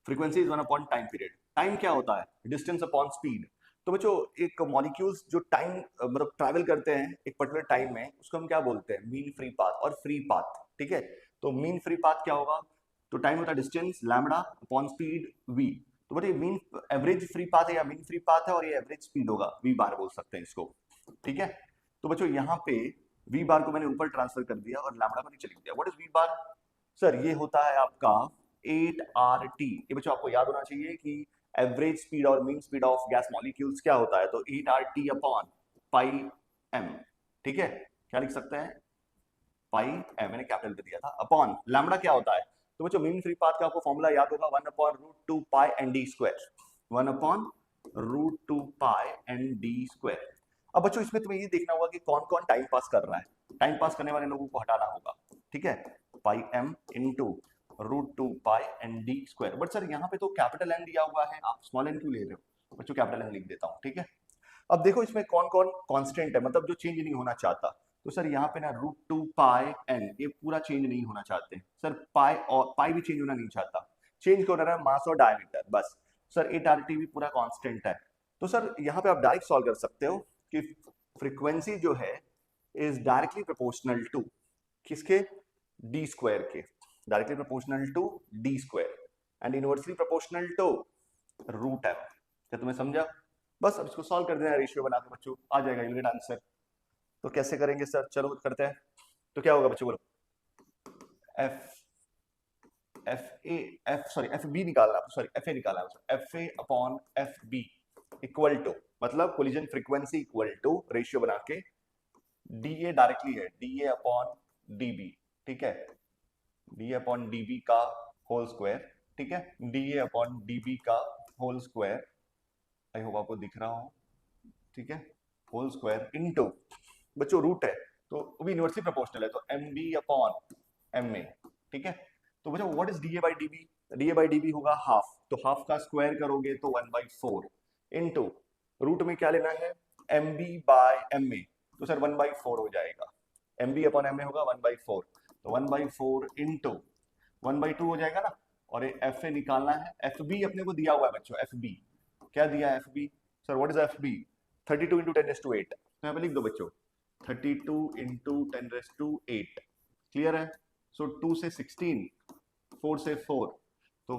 [SPEAKER 1] frequency is one upon time period. Time क्या होता है, डिस्टेंस अपॉन स्पीड। तो बच्चों एक मॉलिक्यूल्स जो टाइम मतलब ट्रैवल करते हैं एक पर्टिकुलर टाइम में, उसको हम क्या बोलते हैं, मीन फ्री पाथ और फ्री पाथ, ठीक है। तो मीन फ्री पाथ क्या होगा, तो टाइम होता है distance lambda upon speed V. तो बच्चों मीन एवरेज फ्री पाथ है या मीन फ्री पाथ है, और ये एवरेज स्पीड होगा, वी बार बोल सकते हैं इसको, ठीक है। तो बच्चों यहाँ पे वी बार को मैंने ऊपर ट्रांसफर कर दिया और लैम्बडा को नीचे लिख दिया। What is V bar, sir ये होता है आपका 8RT। ये बच्चों आपको याद होना चाहिए कि एवरेज स्पीड और mean speed of gas molecules क्या होता है, तो 8RT अपॉन पाई एम, ठीक है। क्या लिख सकते हैं, पाई एम, मैंने कैपिटल पे दिया था, अपॉन लैम्बडा क्या होता है, तो बच्चों मीन फ्री पाथ का आपको फॉर्मूला याद होगा, 1/√2 पाई एन डी स्क्वायर, 1/√2 पाई एन डी स्क्वायर। अब बच्चों इसमें तुम्हें ये देखना होगा कि कौन कौन टाइम पास कर रहा है, टाइम पास करने वाले लोगों को हटाना होगा, ठीक है। Pi M into √2 pi N D square. But sir यहाँ पे तो कैपिटल एन दिया हुआ है, आप स्मॉल एन क्यों ले रहे हो, बच्चों कैपिटल एन लिख देता हूँ, ठीक है। अब देखो इसमें कौन कौन कांस्टेंट है, मतलब जो चेंज नहीं होना चाहता। तो सर यहाँ पे ना √2 पाई एन ये पूरा चेंज नहीं होना चाहते सर, पाई और पाई भी चेंज होना नहीं चाहता, चेंज क्यों हो रहा है, मास और डायमीटर बस। सर 8RT भी पूरा कांस्टेंट है। तो सर यहाँ पे आप डायरेक्ट सॉल्व कर सकते हो कि फ्रीक्वेंसी जो है इज डायरेक्टली प्रोपोर्शनल टू किसके, डी स्क्वायर के, directly proportional to D square and inversely proportional to √m। क्या तुम्हें समझा, बस अब इसको सॉल्व कर देना रेशियो बना के बच्चों, आ जाएगा यूनिट आंसर। तो कैसे करेंगे सर, चलो करते हैं। तो क्या होगा बच्चों बोलो, एफ बी निकालना, सॉरी एफ ए निकालना, F A upon F B equal to, मतलब collision frequency equal to ratio बना के डी ए डायरेक्टली है D A upon D B, ठीक है, D A upon D B का होल स्क्वायर, ठीक है, D A upon D B का होल स्क्वायर, आई होप आपको दिख रहा हो, ठीक है, होल स्क्वायर इनटू बच्चों रूट है तो भी इनवर्सली प्रोपोर्शनल है, तो M B upon M A, ठीक है। तो बच्चों what is D A by D B, D A by D B होगा हाफ, तो हाफ का स्क्वायर करोगे तो 1/4 इनटू रूट में क्या लेना है, M B by M A, तो सर 1/4 हो जाएगा, M B upon M A होगा 1/4, तो 1/4 इंटू 1/2 हो जाएगा ना, और एफ ए निकालना है, एफ बी अपने को दिया हुआ है बच्चों, एफ बी क्या दिया है, F B sir what is F B, 32 into 10⁸, तो यहाँ पे लिख दो बच्चों 32 इंटू 10⁸, क्लियर है। सो 2 से 16, 4 से 4, तो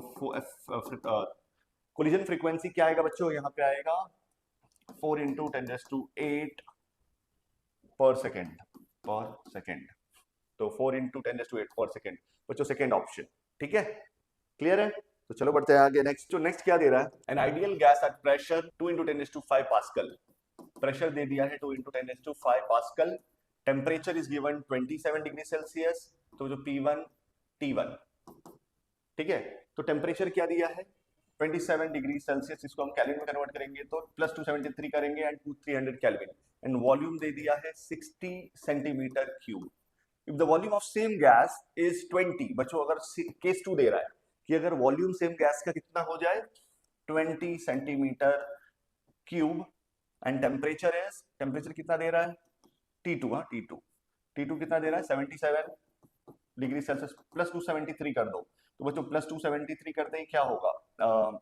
[SPEAKER 1] कोलिजन फ्रीक्वेंसी क्या आएगा बच्चों, यहाँ पे आएगा 4 इंटू 10⁸ पर सेकेंड, तो 4 इंटू 10⁸ पर सेकेंड बच्चों, सेकेंड ऑप्शन, ठीक है, क्लियर है। तो चलो बढ़ते हैं आगे, नेक्स्ट, जो नेक्स्ट क्या दे रहा है, an ideal gas at pressure 2 into 10⁵ pascal, pressure दे दिया है 2 into 10⁵ pascal, temperature is given 27 degree Celsius, तो जो P1 T1, ठीक है, तो टेम्परेचर क्या दिया है 27 डिग्री सेल्सियस, इसको हम केल्विन में कन्वर्ट करेंगे तो +273 करेंगे एंड 300 केल्विन, एंड वॉल्यूम दे दिया है 60 centimetre cube. If the volume of same gas is 20, बच्चों अगर केस 2 दे रहा है कि अगर वॉल्यूम सेम गैस का कितना हो जाए 20 सेंटीमीटर क्यूब, एंड टेम्परेचर कितना दे रहा है T2, हाँ T2 कितना दे रहा है 77 डिग्री सेल्सियस, +273 कर दो, तो बच्चों +273 करते ही क्या होगा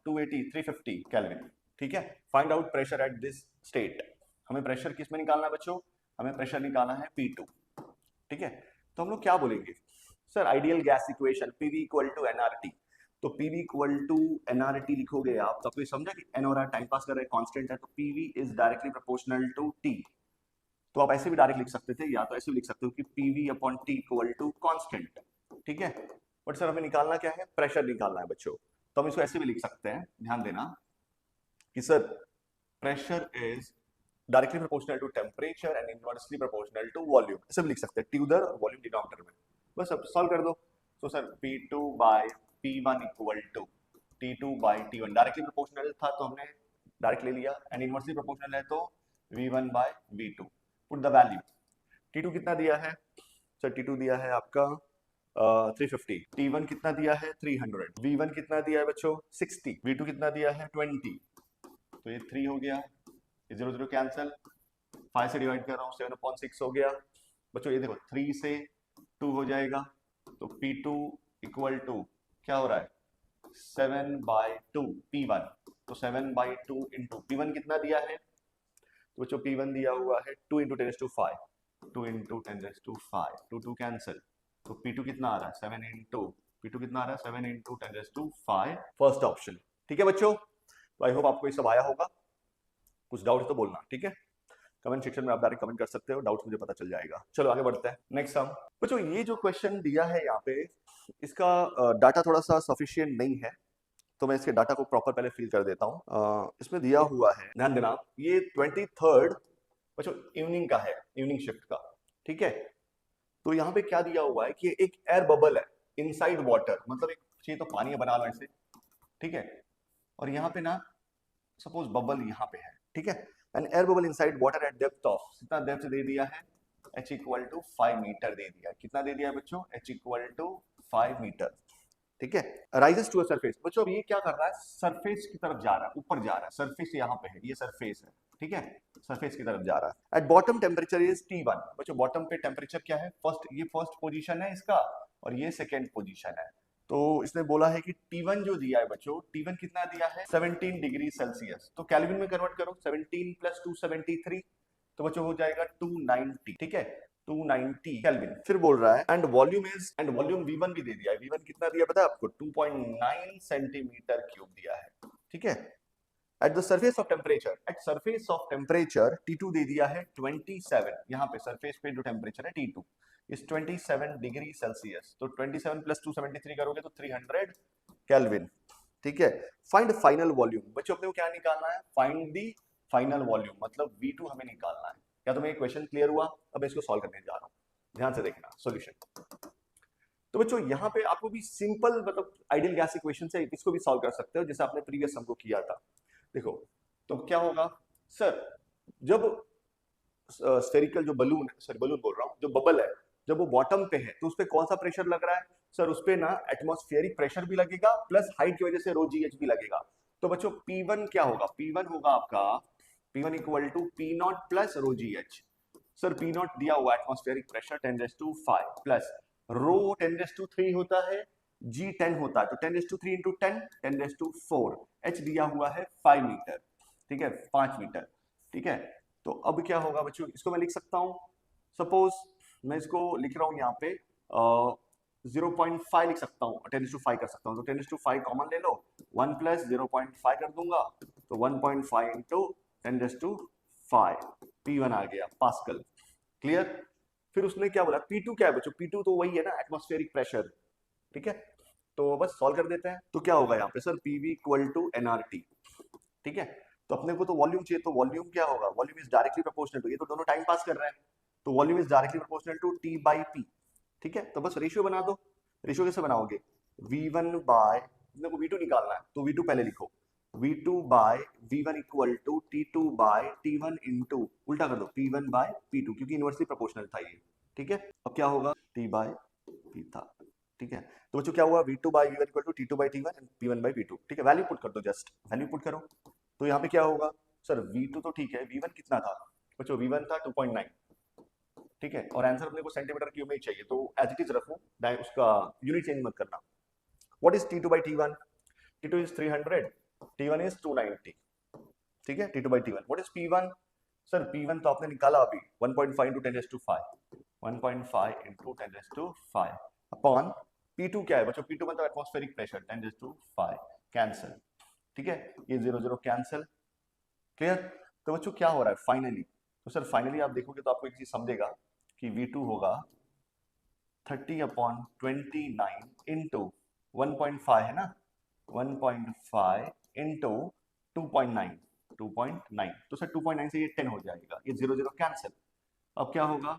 [SPEAKER 1] 350 केल्विन, ठीक है। Find out pressure at this state, हमें प्रेशर किस में निकालना है बच्चों, हमें प्रेशर निकालना है P2, ठीक है। तो हम लोग क्या बोलेंगे sir, ideal gas equation PV equal to nRT, तो PV इक्वल टू nRT लिखोगे आप, तो आपको समझा कि n और r टाइम पास कर रहे हैं, कांस्टेंट है, तो PV is directly proportional to T, तो आप ऐसे भी डायरेक्ट लिख सकते थे, या तो ऐसे भी लिख सकते हो कि PV upon T equal to constant, ठीक है। बट सर हमें निकालना क्या है, प्रेशर निकालना है बच्चों, तो हम इसको ऐसे भी लिख सकते हैं, ध्यान देना कि sir pressure is directly proportional to temperature and inversely proportional to volume, ऐसे भी लिख सकते हैं, टी उधर और वॉल्यूम डिनोमिनेटर में। बस अब सॉल्व कर दो। तो sir P2 by P1 equal to T2 by T1, directly proportional था तो हमने डायरेक्ट ले लिया, एंड इनवर्सली प्रोपोर्शनल है तो V1 bye V2। Put the value. T2 कितना दिया है सर? T2 दिया है आपका 350, T1 कितना दिया है 300, V1 कितना दिया है बच्चों 60, V2 कितना दिया है 20। तो ये 3 हो गया, 0 0 कैंसिल, 5 से डिवाइड कर रहा हूँ 7/6 हो गया बच्चों। ये देखो 3 से 2 हो जाएगा, तो P2 इक्वल टू क्या हो रहा है 7/2 P1, तो 7/2 इंटू P1 कितना दिया है तो बच्चों P1 दिया हुआ है 2 इंटू 10⁵, 2 इंटू 10⁵, 2 2 कैंसिल, तो P2 कितना आ रहा है 7 इंटू, P2 कितना आ रहा है 7 इंटू 10⁵, फर्स्ट ऑप्शन। ठीक है बच्चों, तो आई होप आपको ये सब आया होगा। कुछ डाउट तो बोलना, ठीक है, कमेंट सेक्शन में आप डायरेक्ट कमेंट कर सकते हो, डाउट मुझे पता चल जाएगा। चलो आगे बढ़ते हैं, नेक्स्ट सम। बच्चों ये जो क्वेश्चन दिया है यहाँ पे, इसका डाटा थोड़ा सा सफिशिएंट नहीं है, तो मैं इसके डाटा को प्रॉपर पहले फिल कर देता हूँ। इसमें दिया हुआ है, ध्यान देना, ये 23rd बच्चों इवनिंग का है, इवनिंग शिफ्ट का, ठीक है। तो यहाँ पे क्या दिया हुआ है कि एक एयर बबल है इनसाइड वाटर, मतलब एक चाहिए तो पानी बना लो ऐसे, ठीक है, और यहाँ पे ना सपोज बबल यहाँ पे है, ठीक है, an air bubble inside water at depth of, कितना डेप्थ दे दिया है h इक्वल टू 5 मीटर दे दिया, कितना दे दिया है बच्चों h इक्वल टू 5 मीटर, ठीक है। राइजेस टू अ सरफेस, बच्चों अब ये क्या कर रहा है, सरफेस की तरफ जा रहा है, ऊपर जा रहा है, सरफेस यहाँ पे है, ये सरफेस है, ठीक है, सरफेस की तरफ जा रहा है। At bottom temperature is T1, बच्चों बॉटम पे टेम्परेचर क्या है, फर्स्ट, ये फर्स्ट पोजीशन है इसका और ये सेकेंड पोजीशन है। तो इसने बोला है कि T1 जो दिया है बच्चों, T1 कितना दिया है 17 डिग्री सेल्सियस, तो केल्विन में कन्वर्ट करो, 17 प्लस 2 73, तो बच्चों हो जाएगा 290, ठीक है, 290 केल्विन। फिर बोल रहा है and volume is, and volume V1 भी दे दिया है, V1 कितना दिया पता है आपको 2.9 सेंटीमीटर क्यूब दिया है, ठीक है। At the surface of temperature, at surface of temperature T2 दे दिया है 27, यहाँ पे सरफेस पे जो टेम्परेचर है T2 इस 27 डिग्री सेल्सियस, तो 27 प्लस 273 करोगे तो 300 केल्विन, ठीक है। फाइंड फाइनल वॉल्यूम, बच्चों अपने को क्या निकालना है, फाइंड दी फाइनल वॉल्यूम, मतलब V2 हमें निकालना है। क्या तुम्हें क्वेश्चन क्लियर हुआ? अब इसको सॉल्व करने जा रहा हूँ, ध्यान से देखना सॉल्यूशन। तो बच्चों यहाँ पे आपको भी सिंपल, मतलब आइडियल गैस इक्वेशन से इसको भी सॉल्व कर सकते हो, जैसे आपने प्रीवियस सम को किया था। देखो तो क्या होगा सर, जब स्फेरिकल जो बलून है, सॉरी बलून बोल रहा हूँ, जो बबल है, जब वो बॉटम पे है तो उस पे कौन सा प्रेशर लग रहा है सर, उस पे ना एटमॉस्फेरिक प्रेशर भी लगेगा प्लस हाइट की वजह से रो जी एच भी लगेगा। तो बच्चों P1 क्या होगा, P1 होगा आपका P1 equal to P naught plus rho g h. Sir P naught दिया हुआ एटमॉस्फेरिक प्रेशर 10⁵ प्लस रो 10⁵ होता है, G 10 होता है, तो 10⁵ इंटू 10 10⁴, H दिया हुआ है 5 मीटर, ठीक है, 5 मीटर, ठीक है। तो अब क्या होगा बच्चों, इसको मैं लिख सकता हूँ, सपोज मैं इसको लिख रहा हूँ यहाँ पे 0.5 लिख सकता हूँ, 10⁵ कर सकता हूँ, तो 10⁵ कॉमन ले लो, 1 प्लस 0.5 कर दूंगा, तो 1.5 इंटू 10⁵, P1 आ गया पास्कल, क्लियर। फिर उसने क्या बोला P2 क्या है बच्चों, P2 तो वही है ना एटमॉस्फेरिक प्रेशर, ठीक है। तो बस सॉल्व कर देते हैं, तो क्या होगा यहाँ पे sir PV equal to nRT, ठीक है। तो अपने को तो वॉल्यूम चाहिए, तो वॉल्यूम क्या होगा, volume is directly proportional to, ये तो दोनों टाइम पास कर रहे हैं, तो volume is directly proportional to T by P, ठीक है। तो बस रेशियो बना दो, रेशियो कैसे बनाओगे, V1 बाय, अपने को V2 निकालना है तो V2 पहले लिखो, V2 bye V1 equal to T2 by T1 into, उल्टा कर दो P1 बाय P2, क्योंकि इनवर्सली प्रोपोर्शनल था ये, ठीक है। अब क्या होगा T बाय P था, ठीक है। तो बच्चों क्या हुआ V2 bye V1 equal to T2 by T1 and P1 by P2, ठीक है। वैल्यू पुट कर दो, जस्ट वैल्यू पुट करो, तो यहाँ पे क्या होगा सर V2 तो ठीक है, V1 कितना था बच्चों, V1 था 2.9, ठीक है, और आंसर अपने को सेंटीमीटर क्यूब में ही चाहिए, तो एज इट इज रखो, उसका यूनिट चेंज मत करना। What is T2 by T1, T2 is 300, T1 is 290, ठीक है, T2 by T1। What is P1, sir P1 तो आपने निकाला अभी 1.5 इंटू 10⁵, 1.5 इंटू 10⁵ अपॉन P2 क्या है बच्चों, P2 मतलब एटमॉस्फेरिक प्रेशर 10⁵, कैंसिल, ठीक है, ये 0 0 कैंसिल, क्लियर। तो बच्चों क्या हो रहा है फाइनली, तो सर फाइनली आप देखोगे तो आपको एक चीज समझेगा कि V2 होगा 30/29 इंटू 1.5 है ना, 1.5 इंटू 2.9, 2.9, तो सर 2.9 से ये 10 हो जाएगा, ये 0 0 कैंसिल। अब क्या होगा,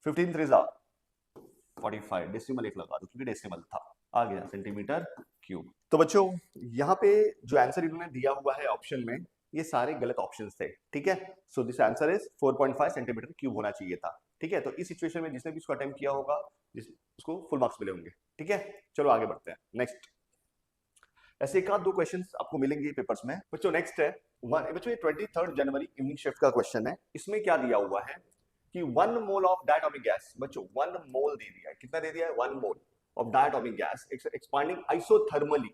[SPEAKER 1] 15 3 45, डेसिमल एक लगा दो क्योंकि डेसिमल था, आ गया सेंटीमीटर क्यूब। तो बच्चों यहाँ पे जो आंसर इन्होंने दिया हुआ है ऑप्शन में, ये सारे गलत ऑप्शंस थे, ठीक है। So this answer is 4.5 centimetre cube होना चाहिए था, ठीक है। तो इस सिचुएशन में जिसने भी इसको अटेम्प्ट किया होगा उसको फुल मार्क्स मिले होंगे, ठीक है। चलो आगे बढ़ते हैं, नेक्स्ट। ऐसे एक आध दो क्वेश्चंस आपको मिलेंगे पेपर्स में बच्चों। नेक्स्ट है बच्चों, ये 23 जनवरी इवनिंग शिफ्ट का क्वेश्चन है। इसमें क्या दिया हुआ है कि 1 मोल ऑफ डायटोमिक गैस, बच्चों 1 मोल दे दिया है, कितना दे दिया है, 1 mole of diatomic gas expanding isothermally,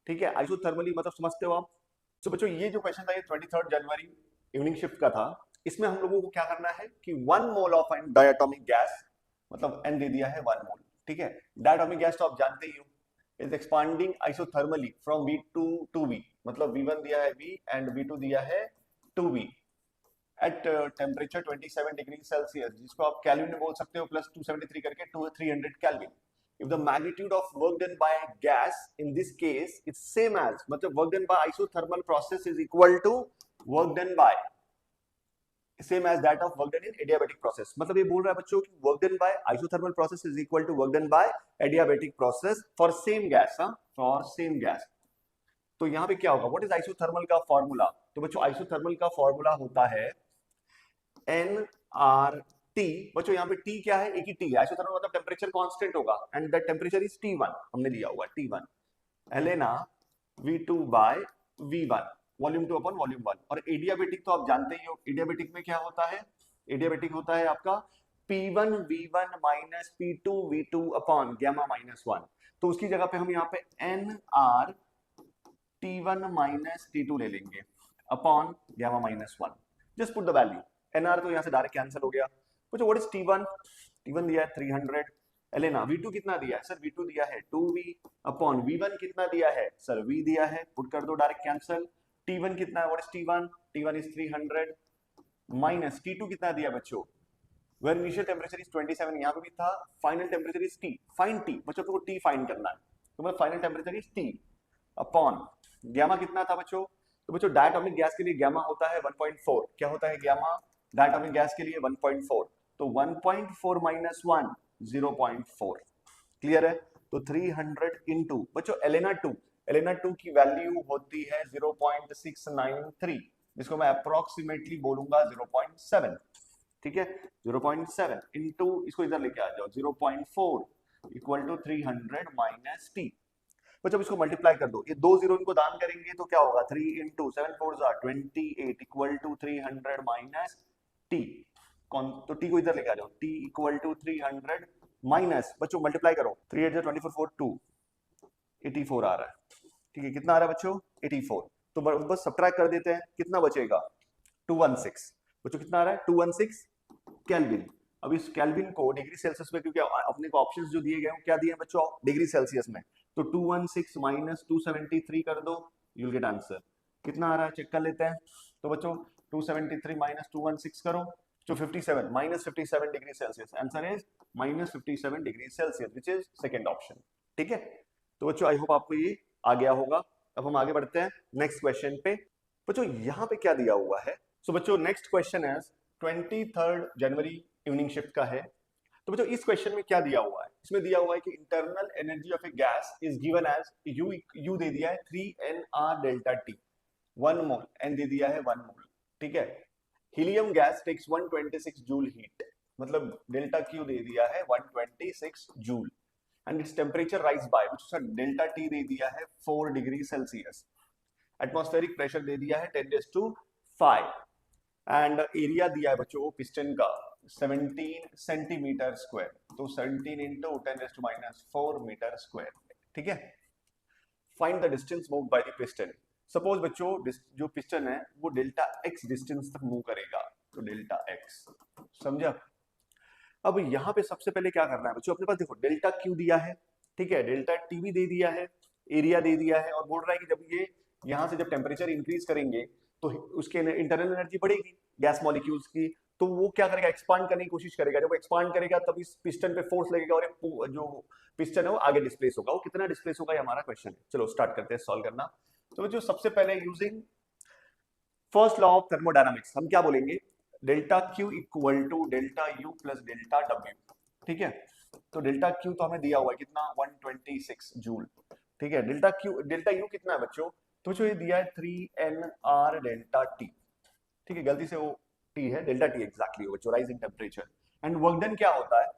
[SPEAKER 1] ठीक है। आइसोथर्मली मतलब समझते हो आप। तो बच्चों ये जो क्वेश्चन था ये 23 जनवरी इवनिंग शिफ्ट का था। इसमें हम लोगों को क्या करना है कि 1 mole of an diatomic gas, मतलब एन दे दिया है 1 मोल, ठीक है। डायटोमिक गैस तो आप जानते ही हो, is expanding isothermally from V2 to V, मतलब V1 दिया है V एंड V2 दिया है 2V at temperature 27 degree Celsius, जिसको आप केल्विन में बोल सकते हो, प्लस 273 करके 300 kelvin. If the magnitude of work done by gas in this case is same as, मतलब work done by isothermal process is equal to work done by same as that of work done in adiabatic process, मतलब ये बोल रहा है बच्चों कि work done by isothermal process is equal to work done by adiabatic process for same gas, for same gas। तो यहाँ पे क्या होगा, what is isothermal का फॉर्मूला, तो बच्चों आइसोथर्मल का फॉर्मूला होता है nRT। बच्चों यहाँ पे T क्या है, एक ही T है, आइसोथर्मल मतलब टेम्परेचर कांस्टेंट होगा and that temperature is T1, हमने दिया हुआ T1 एलेना V2 bye V1, volume 2 upon volume 1। और एडियाबेटिक तो आप जानते ही हो, एडियाबेटिक में क्या होता है, एडियाबेटिक होता है आपका P1 V1 minus P2 V2 upon gamma minus 1। तो उसकी जगह पे हम यहाँ पे NR T1 माइनस T2 ले लेंगे upon gamma minus 1। Just put the value, NR तो यहाँ से डायरेक्ट कैंसिल हो गया। पूछो व्हाट इज T1, T1 दिया है 300, एलेना V2 कितना दिया है, सर V2 दिया है 2V अपॉन V1 कितना दिया है, सर V दिया है, पुट कर दो डायरेक्ट कैंसिल। T1 कितना है, what is T1, T1 is 300 minus T2 कितना दिया बच्चों, वेयर इनिशियल टेम्परेचर इज 27, यहाँ पे भी था, final temperature is T, find T, बच्चों को T फाइंड करना है, तो मतलब final temperature is T upon gamma कितना था बच्चों, तो बच्चों डायटोमिक गैस के लिए गामा होता है 1.4, क्या होता है गामा डायटोमिक गैस के लिए 1.4, तो 1.4 माइनस 1 0.4, क्लियर है। तो 300 इंटू बच्चों एलेना 2 की वैल्यू होती है 0.693, जिसको मैं अप्रोक्सीमेटली बोलूंगा 0.7, ठीक है। 0.7 इंटू इसको इधर लेके आ जाओ 0.4 इक्वल टू 300 माइनस T। जब इसको मल्टीप्लाई कर दो, ये 2 जीरो इनको दान करेंगे तो क्या होगा, 3 into 7 4 28 equal to 300 minus T, कौन तो T को इधर लेके आ जाओ, T इक्वल टू 300 माइनस, बच्चों मल्टीप्लाई करो, 3 8 24 4 2 84 आ रहा है, ठीक है। कितना आ रहा है बच्चों, 84, तो बस सब्ट्रैक्ट कर देते हैं, कितना बचेगा 216, बच्चों कितना आ रहा है 216 केल्विन। अब इस केल्विन को डिग्री सेल्सियस में, क्योंकि अपने को ऑप्शंस जो दिए गए हैं क्या दिए हैं बच्चों, डिग्री सेल्सियस में, तो 216 माइनस 273 कर दो, यू विल गेट आंसर। कितना आ रहा है चेक कर लेते हैं, तो बच्चों 273 माइनस 216 करो, तो 57 minus 57 degree Celsius, answer is minus 57 degree Celsius, which is second option, ठीक है। तो बच्चों आई होप आपको ये आ गया होगा। अब हम आगे बढ़ते हैं नेक्स्ट क्वेश्चन पे। बच्चों यहाँ पे क्या दिया हुआ है, सो बच्चों नेक्स्ट क्वेश्चन है 23 जनवरी इवनिंग शिफ्ट का है। तो बच्चों इस क्वेश्चन में क्या दिया हुआ है, इसमें दिया हुआ है कि internal energy of a gas is given as U दे दिया है 3nR delta T 1 mole, n दे दिया है 1 मोल, ठीक है। Helium gas takes 126 joule heat, मतलब डेल्टा Q दे दिया है 126 joule and its temperature rise by, delta T दे दिया है 4 डिग्री सेल्सियस, एटमॉस्फेरिक प्रेशर दे दिया है 10⁵ एंड एरिया दिया है बच्चों पिस्टन का 17 सेंटीमीटर स्क्वायर, तो 17 इंटू 10⁻⁴ मीटर स्क्वायर, ठीक है। Find the distance move by the piston. Suppose बच्चों जो पिस्टन है वो डेल्टा x डिस्टेंस तक मूव करेगा, तो डेल्टा x, समझा। अब यहाँ पे सबसे पहले क्या करना है बच्चों, अपने पास देखो डेल्टा Q दिया है, ठीक है, डेल्टा T भी दे दिया है, एरिया दे दिया है, और बोल रहा है कि जब ये यहाँ से जब टेम्परेचर इंक्रीज करेंगे तो उसके इंटरनल एनर्जी बढ़ेगी गैस मॉलिक्यूल्स की, तो वो क्या करेगा, एक्सपांड करने की कोशिश करेगा। जब वो एक्सपांड करेगा तब इस पिस्टन पे फोर्स लगेगा और जो पिस्टन है वो आगे डिस्प्लेस होगा। वो कितना डिस्प्लेस होगा ये हमारा क्वेश्चन है। चलो स्टार्ट करते हैं सॉल्व करना। तो जो सबसे पहले using first law of thermodynamics हम क्या बोलेंगे, delta Q equal to delta U plus delta W, ठीक है। तो डेल्टा क्यू तो हमें दिया हुआ है कितना, 126 जूल, ठीक है। डेल्टा यू कितना है बच्चों, तो जो ये दिया है 3 nr डेल्टा टी, ठीक है, गलती से वो टी है, डेल्टा टी एग्जैक्टली बच्चों, rise in temperature. And work done क्या होता है,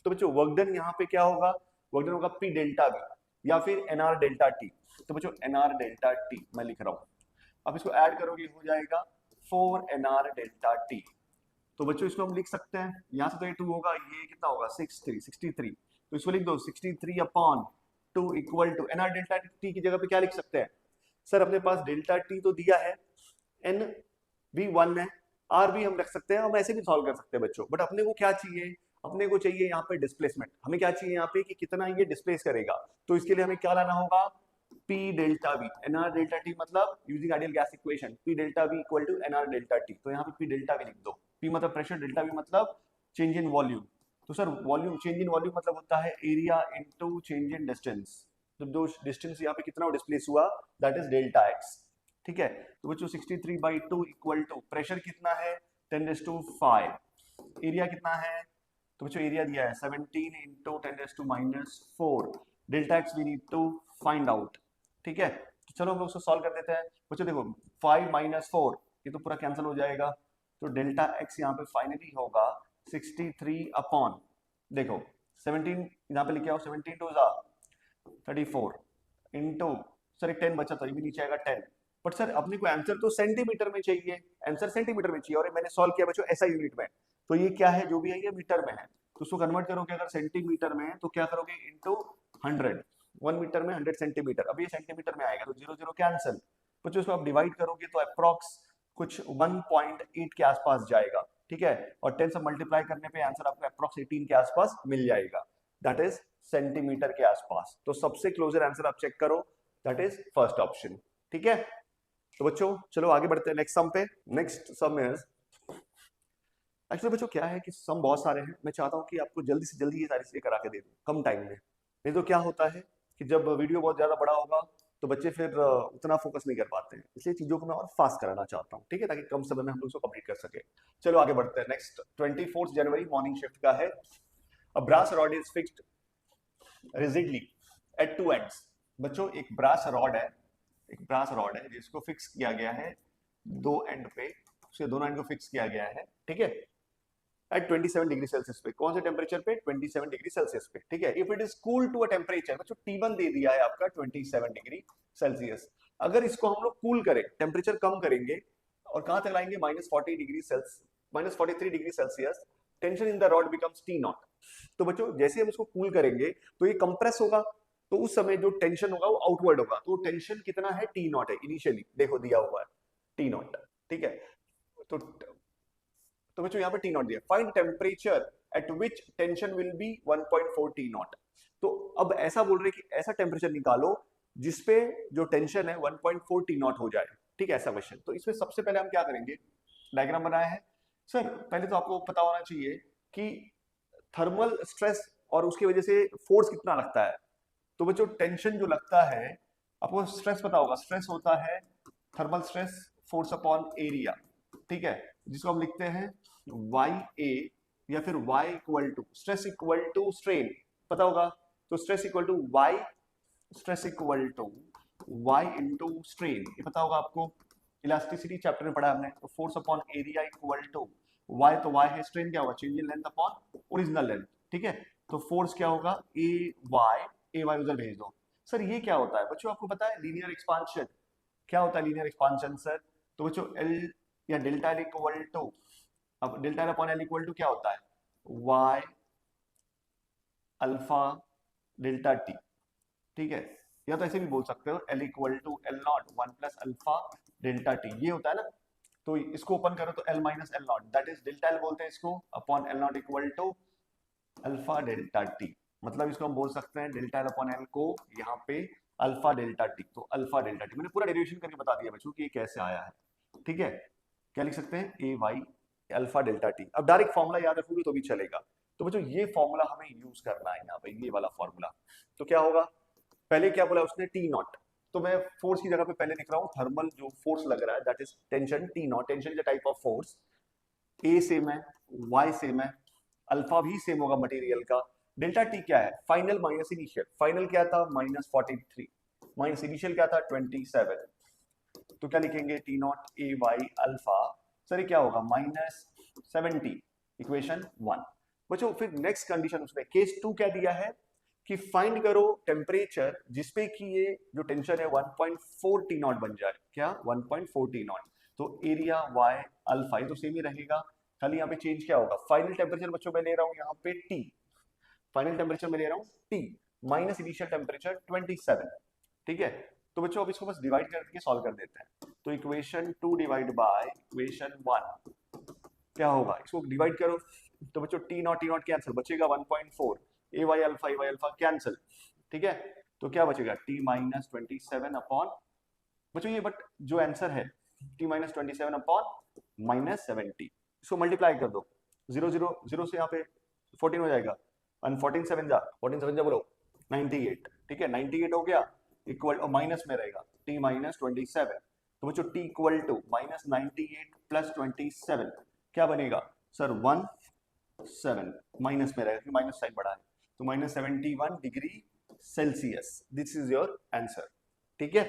[SPEAKER 1] तो बच्चों वर्क डन यहाँ पे क्या होगा, वर्क डन होगा पी डेल्टा वी या फिर एनआर डेल्टा टी। तो बच्चों एनआर डेल्टा टी मैं लिख रहा हूँ, अब इसको ऐड करोगे हो जाएगा 4 nr डेल्टा टी। तो बच्चों इसको हम लिख सकते हैं, यहाँ से तो ये 2 होगा, ये कितना होगा 63, तो इसको लिख दो 63 upon 2 equal to n R delta T की जगह पे क्या लिख सकते हैं सर, अपने पास डेल्टा टी तो दिया है, एन भी 1 है, आर भी हम रख सकते हैं, हम ऐसे भी सॉल्व कर सकते हैं बच्चों, बट अपने को क्या चाहिए, अपने को चाहिए यहाँ पे डिस्प्लेसमेंट, हमें क्या चाहिए यहाँ पे कि कितना ये डिस्प्लेस करेगा। तो इसके लिए हमें क्या लाना होगा, P delta V, nr delta T मतलब using ideal gas equation P delta V equal to nr delta T। तो यहाँ पे P डेल्टा V लिख दो, P मतलब प्रेशर, डेल्टा V मतलब चेंज इन वॉल्यूम। तो sir volume, change in volume मतलब होता है area into change in distance, तो जो डिस्टेंस यहाँ पे कितना डिस्प्लेस हुआ दैट इज डेल्टा x, ठीक है। तो बच्चों 63/2 इक्वल टू प्रेशर कितना है 10⁵, एरिया कितना है, तो बच्चों एरिया दिया है 17 into 10⁻⁴, delta X we need to find out, ठीक है। तो चलो हम लोग उसको सॉल्व कर देते हैं बच्चों, देखो 5 - 4 ये तो पूरा कैंसिल हो जाएगा, तो डेल्टा एक्स यहाँ पे फाइनली होगा 63 अपॉन, देखो 17 यहाँ पे लिखे आओ, 17 2 34 इंटू, सर एक 10 बचा तो ये भी नीचे आएगा 10, बट सर अपने को आंसर तो सेंटीमीटर में चाहिए, आंसर सेंटीमीटर में चाहिए, और मैंने सॉल्व किया बच्चों ऐसा यूनिट में, तो ये क्या है, जो भी है ये मीटर में है, तो उसको कन्वर्ट करोगे अगर सेंटीमीटर में तो क्या करोगे इंटू 100, 1 मीटर में 100 सेंटीमीटर, अब ये सेंटीमीटर में आएगा तो 0 0 कैंसिल, बच्चों इसको आप डिवाइड करोगे तो अप्रॉक्स कुछ 1.8 के आसपास जाएगा, ठीक है, और 10 से मल्टीप्लाई करने पे आंसर आपको अप्रॉक्स 18 के आसपास मिल जाएगा, दैट इज सेंटीमीटर के आसपास। तो सबसे क्लोजर आंसर आप चेक करो, दैट इज फर्स्ट ऑप्शन, ठीक है। तो बच्चों चलो आगे बढ़ते हैं नेक्स्ट सम पे। नेक्स्ट सम इज, एक्चुअली बच्चों क्या है कि सम बहुत सारे हैं, मैं चाहता हूं कि आपको जल्दी से जल्दी ये सारी चीजें करा के दे दूं कम टाइम में, नहीं तो क्या होता है कि जब वीडियो बहुत ज्यादा बड़ा होगा तो बच्चे फिर उतना फोकस नहीं कर पाते हैं, इसलिए चीजों को मैं और फास्ट कराना चाहता हूं, ठीक है, ताकि कम समय में हम लोग इसको कंप्लीट कर सके। चलो आगे बढ़ते हैं। नेक्स्ट 24 जनवरी मॉर्निंग शिफ्ट का है। A brass rod is fixed rigidly at 2 ends. बच्चों एक ब्रास रॉड है, एक ब्रास रॉड है जिसको फिक्स किया गया है 2 एंड पे, उसके दोनों एंड को फिक्स किया गया है, ठीक है, एट 27 डिग्री सेल्सियस पे। कौन से टेम्परेचर पे, 27 डिग्री सेल्सियस पे, ठीक है। If it is cool to a temperature, बच्चों T1 दे दिया है आपका 27 डिग्री सेल्सियस, अगर इसको हम लोग कूल करें, टेम्परेचर कम करेंगे और कहां तक लाएंगे -40 degree Celsius, -43 degree Celsius, tension in the rod becomes T0। तो बच्चों जैसे हम इसको कूल करेंगे तो ये कंप्रेस होगा, तो उस समय जो टेंशन होगा वो आउटवर्ड होगा, तो टेंशन कितना है T0 है इनिशियली, देखो दिया हुआ है T0, ठीक है। तो बच्चों यहाँ पे T0 दिया, find temperature at which tension will be 1.4 T0। तो अब ऐसा बोल रहे कि ऐसा टेम्परेचर निकालो जिसपे जो टेंशन है 1.4 T0 हो जाए, ठीक है, ऐसा क्वेश्चन। तो इसमें सबसे पहले हम क्या करेंगे, डायग्राम बनाया है सर, पहले तो आपको पता होना चाहिए कि थर्मल स्ट्रेस और उसकी वजह से फोर्स कितना लगता है। तो बच्चों टेंशन जो लगता है, आपको स्ट्रेस पता होगा, स्ट्रेस होता है thermal stress force upon area, ठीक है, जिसको हम लिखते हैं YA या फिर Y equal to stress equal to strain, पता होगा, तो stress equal to Y, stress equal to Y into strain, ये पता होगा आपको, इलास्टिसिटी चैप्टर में पढ़ा हमने। तो force upon area equal to Y, तो Y है, स्ट्रेन क्या होगा, change in length upon original length, ठीक है। तो फोर्स क्या होगा AY उधर भेज दो। सर ये क्या होता है बच्चों, आपको पता है लीनियर एक्सपांशन, क्या होता है लीनियर एक्सपांशन सर, तो बच्चों L या डेल्टा L इक्वल टू, अब delta L upon L equal to क्या होता है Y अल्फा डेल्टा T, ठीक है, या तो ऐसे भी बोल सकते हो L equal to L0 1 plus alpha delta T, ये होता है ना। तो इसको ओपन करो तो L minus L0, that is delta L बोलते हैं इसको, upon L0 equal to alpha delta T, मतलब इसको हम बोल सकते हैं डेल्टा L अपॉन L को यहाँ पे अल्फा डेल्टा T, तो अल्फा डेल्टा T मैंने पूरा डेरिवेशन करके बता दिया बच्चों कि ये कैसे आया है, ठीक है। क्या लिख सकते हैं AY अल्फा डेल्टा T। अब डायरेक्ट फॉर्मूला याद रखोगे तो भी चलेगा। तो बच्चों ये फॉर्मूला हमें यूज करना है यहाँ पे, ये वाला फॉर्मूला। तो क्या होगा, पहले क्या बोला उसने T0, तो मैं फोर्स की जगह पे पहले लिख रहा हूँ थर्मल जो फोर्स लग रहा है that is tension T not. Tension is a type of force. A same है, वाई सेम है, अल्फा भी सेम होगा मटेरियल का। डेल्टा टी क्या है? Final minus initial. फाइनल क्या था? -43 माइनस इनिशियल क्या था? 27। तो क्या लिखेंगे? T naught A Y alpha. Sir ये क्या होगा? -70। इक्वेशन 1। बच्चों फिर नेक्स्ट कंडीशन उसमें केस 2 क्या दिया है कि फाइंड करो टेम्परेचर जिसपे कि ये जो टेंशन है 1.4 टी नॉट बन जाए। क्या? 1.4 टी नॉट। तो एरिया वाई अल्फा ये तो सेम ही रहेगा, खाली यहाँ पे चेंज क्या होगा? फाइनल टेम्परेचर बच्चों मैं ले रहा हूँ यहाँ पे टी। फाइनल टेम्परेचर मैं ले रहा हूँ टी माइनस इनिशियल टेम्परेचर 27। ठीक है, तो बच्चों अब इसको बस डिवाइड करके सॉल्व कर देते हैं। तो इक्वेशन 2 डिवाइड बाय इक्वेशन 1 क्या होगा? इसको डिवाइड करो तो बच्चों टी नॉट कैंसिल, बचेगा 1.4। ए वाई अल्फा कैंसिल। ठीक है, तो क्या बचेगा? टी माइनस 27 अपॉन, बच्चों ये बट जो आंसर है टी माइनस 27 अपॉन -70, इसको मल्टीप्लाई कर दो। 0 से यहाँ पे 14 हो जाएगा, 14 7 जा बोलो 98। ठीक है, 98 हो गया, इक्वल और माइनस में रहेगा टी माइनस 27। तो बच्चों टी इक्वल टू -98 प्लस 27 क्या बनेगा? सर 17 माइनस में रहेगा क्योंकि माइनस साइन बड़ा है, तो -71 degree Celsius. This is your answer. ठीक है,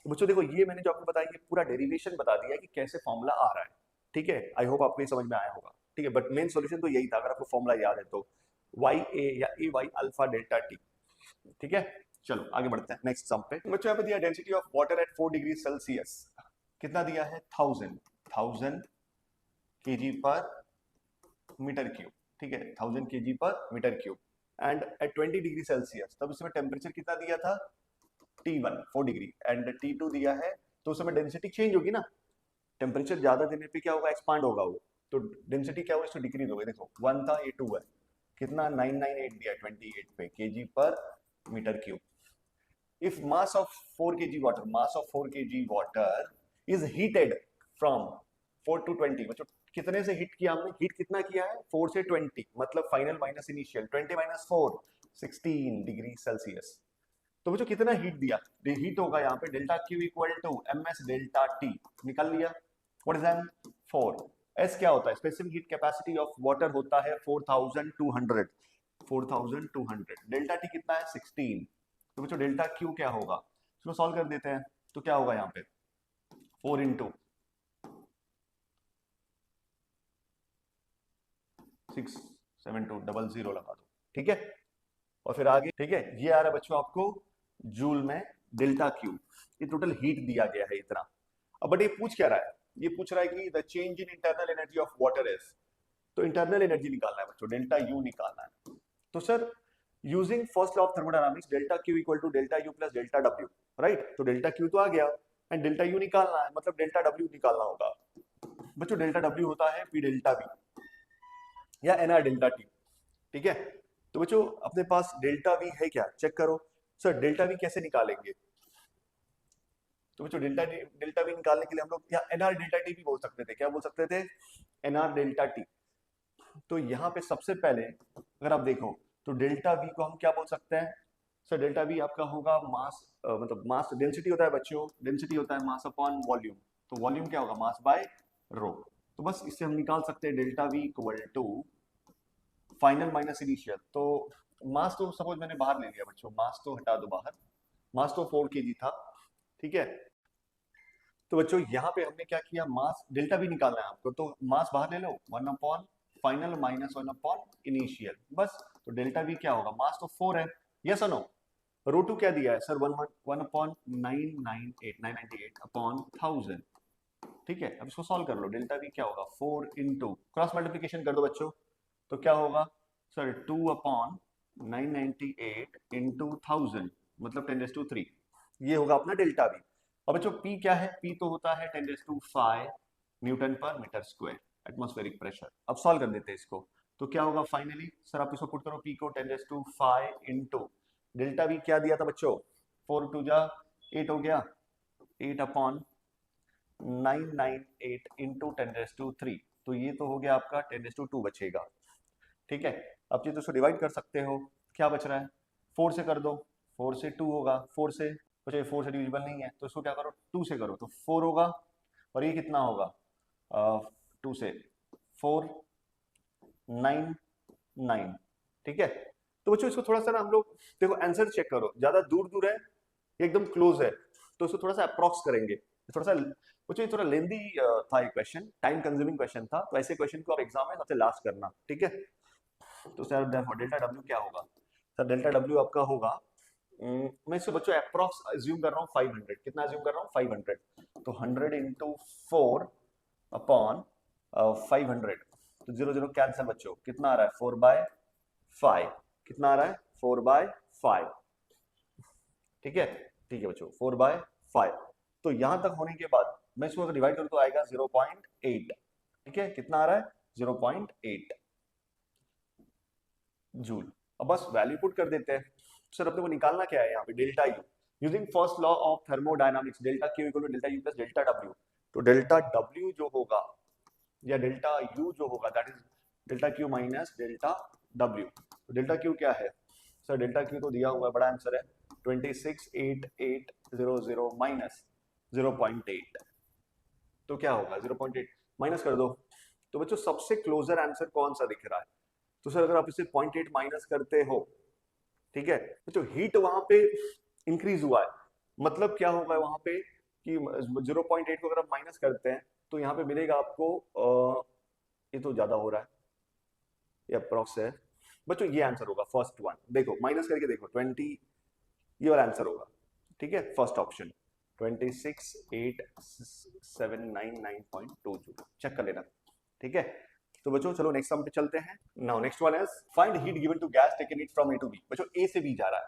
[SPEAKER 1] तो बच्चों देखो ये मैंने जो आपको बताया ये पूरा डेरिवेशन बता दिया कि कैसे फॉर्मूला आ रहा है। ठीक है, आई होप आपको ये समझ में आया होगा। ठीक है, बट मेन सॉल्यूशन तो यही था अगर आपको फॉर्मूला याद है तो, वाई ए या ए वाई अल्फा डेल्टा टी। ठीक है, चलो आगे बढ़ते हैं नेक्स्ट सम पे। बच्चों यहाँ पे दिया density of water at 4 degree Celsius, कितना दिया है? 1000 kg पर मीटर क्यूब। ठीक है, 1000 kg per metre cube and at 20 degree Celsius, तब इसमें टेम्परेचर कितना दिया था? T1 4 डिग्री एंड T2 दिया है, तो उस समय डेंसिटी चेंज होगी ना, टेम्परेचर ज्यादा देने पे क्या होगा? एक्सपांड होगा वो, तो डेंसिटी क्या होगा? इसको डिक्रीज होगा। देखो 1 था, ये 2 है, कितना? 998 दिया 28 पे kg per metre cube. If mass of 4 kg water, mass of 4 kg water is heated from 4 to 20, मतलब कितने से हीट किया हमने? हीट कितना किया है? 4 से 20, मतलब final minus initial 20 minus 4 16 degree Celsius. तो बच्चों कितना हीट दिया? हीट होगा यहाँ पे delta Q equal to m s delta T, निकाल लिया। What is M? 4। एस क्या होता है? Specific heat capacity of water होता है 4200। 4200। डेल्टा टी कितना है? 16। तो बच्चों डेल्टा क्यू क्या होगा? इसको सॉल्व कर देते हैं। तो क्या होगा यहाँ पे? 4 इंटू 67200 लगा दो। ठीक है, और फिर आगे। ठीक है, ये आ रहा है बच्चों आपको जूल में डेल्टा क्यू, ये टोटल हीट दिया गया है इतना। अब बट ये पूछ क्या रहा है? ये पूछ रहा है कि the change in internal energy of water is, तो इंटरनल एनर्जी निकालना है बच्चों, डेल्टा यू निकालना है। तो sir using first law of thermodynamics delta Q equal to delta U plus delta W, right? तो डेल्टा क्यू तो आ गया एंड डेल्टा यू निकालना है, मतलब डेल्टा डब्ल्यू निकालना होगा। बच्चों डेल्टा डब्ल्यू होता है पी डेल्टा बी या एन आर डेल्टा टी। ठीक है, तो बच्चों अपने पास डेल्टा वी है क्या? चेक करो। सर डेल्टा वी कैसे निकालेंगे? तो बच्चों डेल्टा वी निकालने के लिए हम लोग या एनआर डेल्टा टी भी बोल सकते थे। क्या बोल सकते थे? N R delta T. तो यहाँ पे सबसे पहले अगर आप देखो तो डेल्टा वी को हम क्या बोल सकते हैं? सर डेल्टा वी आपका होगा मास, मतलब मास डेंसिटी होता है बच्चों, डेंसिटी होता है मास अपॉन वॉल्यूम। तो वॉल्यूम क्या होगा? Mass by rho. तो बस इससे हम निकाल सकते हैं delta V equal to final minus initial. तो मास तो सपोज मैंने बाहर ले लिया बच्चों, मास तो हटा दो बाहर, मास तो 4 kg था। ठीक है, तो बच्चों यहाँ पे हमने क्या किया? मास डेल्टा भी निकालना है आपको, तो मास बाहर ले लो 1 upon final minus 1 upon initial, बस। तो डेल्टा भी क्या होगा? मास तो 4 है, यस और नो? रो टू क्या दिया है? Sir 1 upon 998 upon 1000। ठीक है, अब इसको सॉल्व कर लो। डेल्टा भी क्या होगा? 4 इंटू क्रॉस मल्टीप्लीकेशन कर दो बच्चों, तो क्या होगा? सर 2 अपॉन 998 इंटू 1000, मतलब 10⁻3, ये होगा अपना डेल्टा बी। अब बच्चों पी क्या है? पी तो होता है 10⁵ न्यूटन पर मीटर स्क्वायर एटमॉस्फेरिक प्रेशर। अब सॉल्व कर देते हैं इसको, तो क्या होगा फाइनली? सर आप इसको पुट करो, पी को 10⁵ इंटू डेल्टा बी क्या दिया था बच्चों? 4 2 जा 8 हो गया, 8 अपॉन 998 इंटू 10⁻3, तो ये तो हो गया आपका 10⁻2 बचेगा। ठीक है, अब चीज उसको डिवाइड कर सकते हो, क्या बच रहा है? 4 से कर दो, 4 से 2 होगा, 4 से बच्चों ये 4 से डिविजिबल नहीं है, तो इसको क्या करो 2 से करो, तो 4 होगा, और ये कितना होगा 2 से 4 9 9, ठीक है। तो बच्चों इसको थोड़ा सा ना हम लोग देखो आंसर चेक करो, ज्यादा दूर दूर है एकदम क्लोज है, तो इसको थोड़ा सा अप्रॉक्स करेंगे, थोड़ा सा बच्चों ये थोड़ा लेंदी था, ये क्वेश्चन टाइम कंज्यूमिंग क्वेश्चन था, तो ऐसे क्वेश्चन को आप एग्जाम में सबसे लास्ट करना, ठीक है। तो सर डेल्टा डब्ल्यू क्या होगा, सर डेल्टा डब्ल्यू आपका होगा मैं इसको बच्चों अप्रॉक्स अज्यूम कर रहा हूँ 500, कितना अज्यूम कर रहा हूँ 500, तो 100 इंटू 4 अपॉन 500, तो 0 0 कैंसिल बच्चों, कितना आ रहा है 4/5, कितना आ रहा है 4/5, ठीक है, ठीक है बच्चों 4/5। तो यहां तक होने के बाद मैं इसको अगर डिवाइड करूं तो आएगा 0.8, ठीक है, कितना आ रहा है 0.8 जूल। अब बस वैल्यू पुट कर देते हैं। सर अपने को निकालना क्या है यहाँ पे, delta U using first law of thermodynamics, delta Q equal to delta U plus delta W. तो डेल्टा डब्ल्यू जो होगा या डेल्टा यू जो होगा that is delta Q minus delta W. तो डेल्टा क्यू क्या है सर, डेल्टा क्यू तो दिया हुआ है, बड़ा आंसर है 268800 माइनस 0.8, तो क्या होगा 0.8 माइनस कर दो, तो बच्चों सबसे क्लोजर आंसर कौन सा दिख रहा है, तो सर अगर आप इसे 0.8 माइनस करते हो, ठीक है, तो हीट वहां पे इंक्रीज हुआ है, मतलब क्या होगा वहां पे कि 0.8 को अगर आप माइनस करते हैं तो यहाँ पे मिलेगा आपको ये तो ज्यादा हो रहा है, ये अप्रॉक्स है बच्चों, ये आंसर होगा फर्स्ट वन, देखो माइनस करके देखो 20, ये वाला आंसर होगा, ठीक है, फर्स्ट ऑप्शन 268799.2 जूल, चेक कर लेना, ठीक है। तो बच्चों चलो नेक्स्ट सम पे चलते हैं। Now next one is find heat given to gas taken it from A to B. बच्चों ए से बी जा रहा है,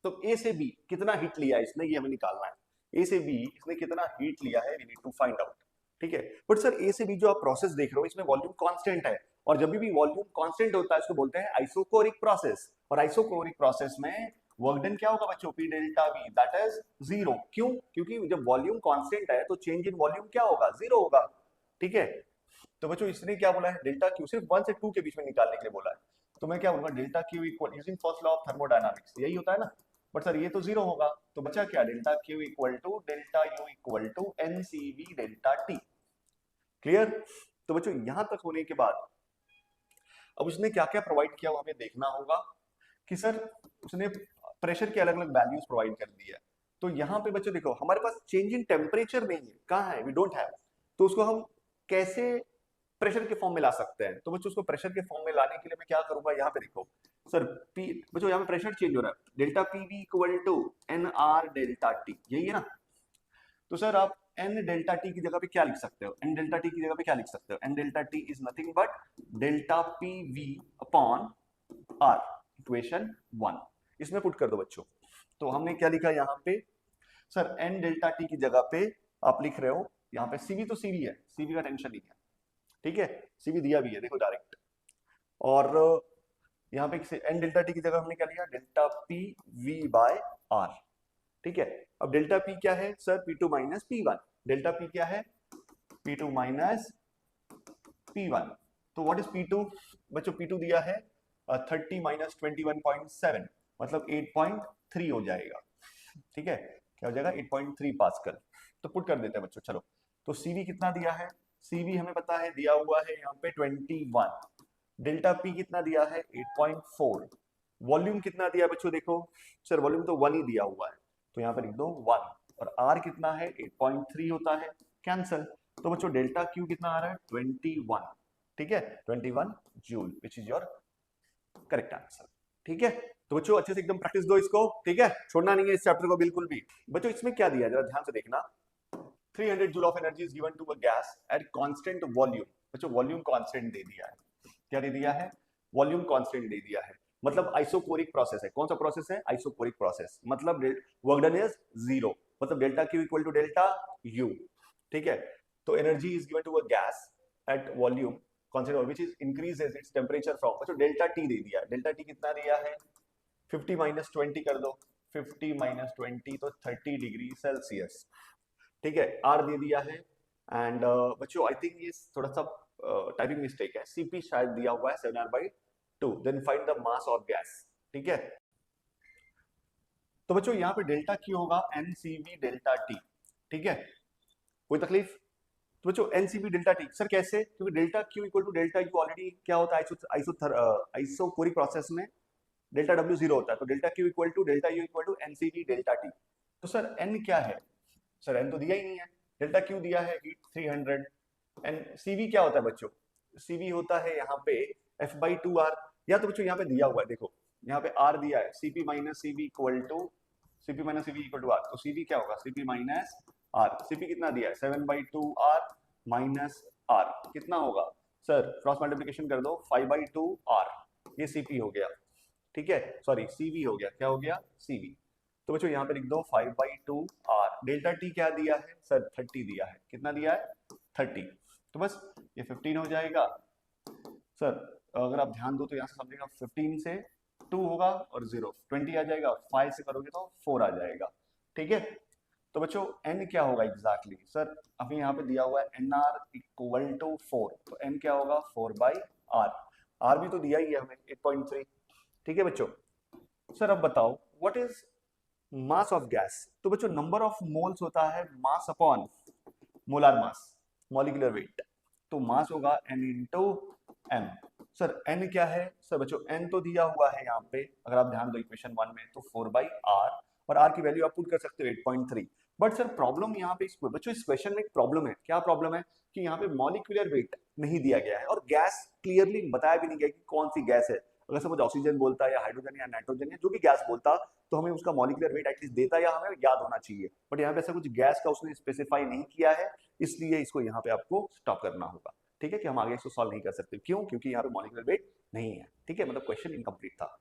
[SPEAKER 1] तो ए से बी कितना हीट लिया है इसने, ये हमें निकालना है। ए से बी इसने कितना हीट लिया है, we need to find out, ठीक है। बट सर ए से बी जो आप प्रोसेस देख रहे हो इसमें वॉल्यूम कांस्टेंट है, और जब भी वॉल्यूम कांस्टेंट होता है इसको बोलते हैं आइसोकोरिक प्रोसेस, और आइसोकोरिक प्रोसेस में वर्क डन क्या होगा बच्चों, P delta we that is 0, क्यों, क्योंकि जब वॉल्यूम कांस्टेंट है तो चेंज इन वॉल्यूम क्या होगा 0 होगा, ठीक है। तो बच्चों इसने क्या बोला है, डेल्टा क्यू सिर्फ 1 से 2 के बीच में निकालने के लिए बोला है, तो मैं क्या बोलूंगा delta Q equal using first law of thermodynamics, यही होता है ना, बट सर ये तो 0 होगा, तो बचा क्या delta Q equal to delta U equal to n C V delta T, clear. तो बच्चों यहां तक होने के बाद अब उसने क्या क्या प्रोवाइड किया वो हमें देखना होगा, कि सर उसने प्रेशर के अलग अलग वैल्यूज प्रोवाइड कर दी है, तो यहाँ पे बच्चों देखो हमारे पास चेंज इन टेम्परेचर नहीं है, कहाँ है, वी डोंट हैव, तो उसको हम कैसे प्रेशर के फॉर्म में ला सकते हैं, तो बच्चों उसको प्रेशर के फॉर्म में लाने के लिए मैं क्या करूंगा, यहाँ पे देखो सर पी बच्चों यहाँ पे प्रेशर चेंज हो रहा है, delta P V equal to n R delta T, यही है ना। तो सर आप एन डेल्टा टी की जगह पे क्या लिख सकते हो, एन डेल्टा टी की जगह पे क्या लिख सकते हो, n delta T is nothing but delta P V upon R, equation 1, इसमें पुट कर दो बच्चों। तो हमने क्या लिखा यहाँ पे सर, एन डेल्टा टी की जगह पे आप लिख रहे हो यहाँ पे सीवी, तो सीवी है, सीवी का टेंशन नहीं है, ठीक है, सीवी दिया भी है देखो डायरेक्ट, और यहाँ पे एन डेल्टा टी की जगह हमने क्या लिया delta P V by R, ठीक है। अब डेल्टा पी क्या है sir, P2 minus P1, delta P क्या है P2 माइनस P1, तो व्हाट इज P2 बच्चों, P2 दिया है 30 माइनस 21.7, मतलब 8.3 हो जाएगा, ठीक है, क्या हो जाएगा 8.3 पास्कल, तो पुट कर देते हैं बच्चों, चलो। तो सीवी कितना दिया है, सीवी हमें पता है दिया हुआ है यहाँ पे 21, डेल्टा पी कितना दिया है 8.4, वॉल्यूम कितना दिया बच्चों, देखो सर वॉल्यूम तो 1 ही दिया हुआ है, तो यहाँ पर लिख दो 1, और आर कितना है 8.3 होता है, कैंसल, तो बच्चों डेल्टा क्यू कितना आ रहा है 21, ठीक है 21 joule, which is your correct answer, ठीक है। तो बच्चों अच्छे से एकदम प्रैक्टिस दो इसको, ठीक है, छोड़ना नहीं है इस चैप्टर को बिल्कुल भी। बच्चों इसमें क्या दिया जरा ध्यान से देखना, 300 joule of energy is given to a gas at constant volume, बच्चों वॉल्यूम कांस्टेंट दे दिया है, क्या दे दिया है, वॉल्यूम कांस्टेंट दे दिया है, मतलब आइसोकोरिक प्रोसेस है, कौन सा प्रोसेस है, आइसोकोरिक प्रोसेस, मतलब वर्क डन इज 0, मतलब delta Q equal to delta U, ठीक है। तो energy is given to a gas at volume constant which is increases its temperature from, बच्चों डेल्टा टी दे दिया, डेल्टा टी कितना दिया है 50 माइनस 20 कर दो, 50 माइनस 20 तो 30 डिग्री सेल्सियस, ठीक है, आर दे दिया है, एंड बच्चों आई थिंक ये थोड़ा सा टाइपिंग मिस्टेक है, सीपी शायद दिया हुआ है 7r/2, then find the mass of gas, ठीक है। तो बच्चों यहाँ पे डेल्टा क्यू होगा एनसीवी डेल्टा टी, ठीक है, कोई तकलीफ? तो बच्चों एनसीवी डेल्टा टी सर कैसे? क्योंकि delta Q equal to delta U already क्या होता है आइसोकोरिक प्रोसेस में डेल्टा डब्ल्यू जीरो होता है, तो delta Q equal to delta U equal to n C V delta T. तो सर एन क्या है? सर एन तो दिया ही नहीं है, डेल्टा क्यू दिया है हीट 300, एन सीवी क्या होता है बच्चों? सीवी होता है यहाँ पे एफ बाई टू आर, या तो बच्चों यहाँ पे दिया हुआ है, देखो यहाँ पे आर दिया है, C P minus C V equal to C P minus C V equal to R, तो सीवी क्या होगा? सीपी माइनस आर, सीपी कितना दिया है? 7/2 आर माइनस आर, कितना होगा सर? क्रॉस मल्टीप्लिकेशन कर दो, 5/2 आर, ये सीपी हो गया, ठीक है, सॉरी सीवी हो गया, क्या हो गया? सीवी। तो बच्चों यहाँ पे लिख दो 5/2 आर, डेल्टा टी क्या दिया है सर? 30 दिया है, कितना दिया है? 30, तो बस ये 15 हो जाएगा सर। अगर आप ध्यान दो तो यहाँ से समझेगा 15 से 2 होगा और 0 20 आ जाएगा, 5 से करोगे तो 4 आ जाएगा, ठीक है। तो बच्चों n क्या होगा एग्जैक्टली सर? अभी यहाँ पे दिया हुआ है nr इक्वल टू 4, तो n क्या होगा? 4/r, r भी तो दिया ही है हमें 8.3, ठीक है बच्चों। सर अब बताओ what is mass of gas? तो बच्चों नंबर ऑफ मोल्स होता है mass upon molar mass, molecular weight, तो मास होगा n into m। Sir n क्या है सर? बच्चों n तो दिया हुआ है यहाँ पे, अगर आप ध्यान दो इक्वेशन 1 में, तो 4/r, और r की वैल्यू आप पुट कर सकते हो 8.3। बट सर प्रॉब्लम यहाँ पे बच्चों इस क्वेश्चन में एक प्रॉब्लम है, क्या प्रॉब्लम है? कि यहाँ पे मॉलिक्यूलर वेट नहीं दिया गया है और गैस क्लियरली बताया भी नहीं गया कि कौन सी गैस है। अगर सपोज ऑक्सीजन बोलता है या हाइड्रोजन या नाइट्रोजन या जो भी गैस बोलता, तो हमें उसका मॉलिक्यूलर वेट एटलीस्ट देता या हमें याद होना चाहिए, बट यहाँ पे ऐसा कुछ गैस का उसने स्पेसिफाई नहीं किया है, इसलिए इसको यहाँ पे आपको स्टॉप करना होगा, ठीक है, कि हम आगे इसको सॉल्व नहीं कर सकते। क्यों? क्योंकि यहाँ पे मॉलिक्यूलर वेट नहीं है, ठीक है, मतलब क्वेश्चन इनकम्प्लीट था।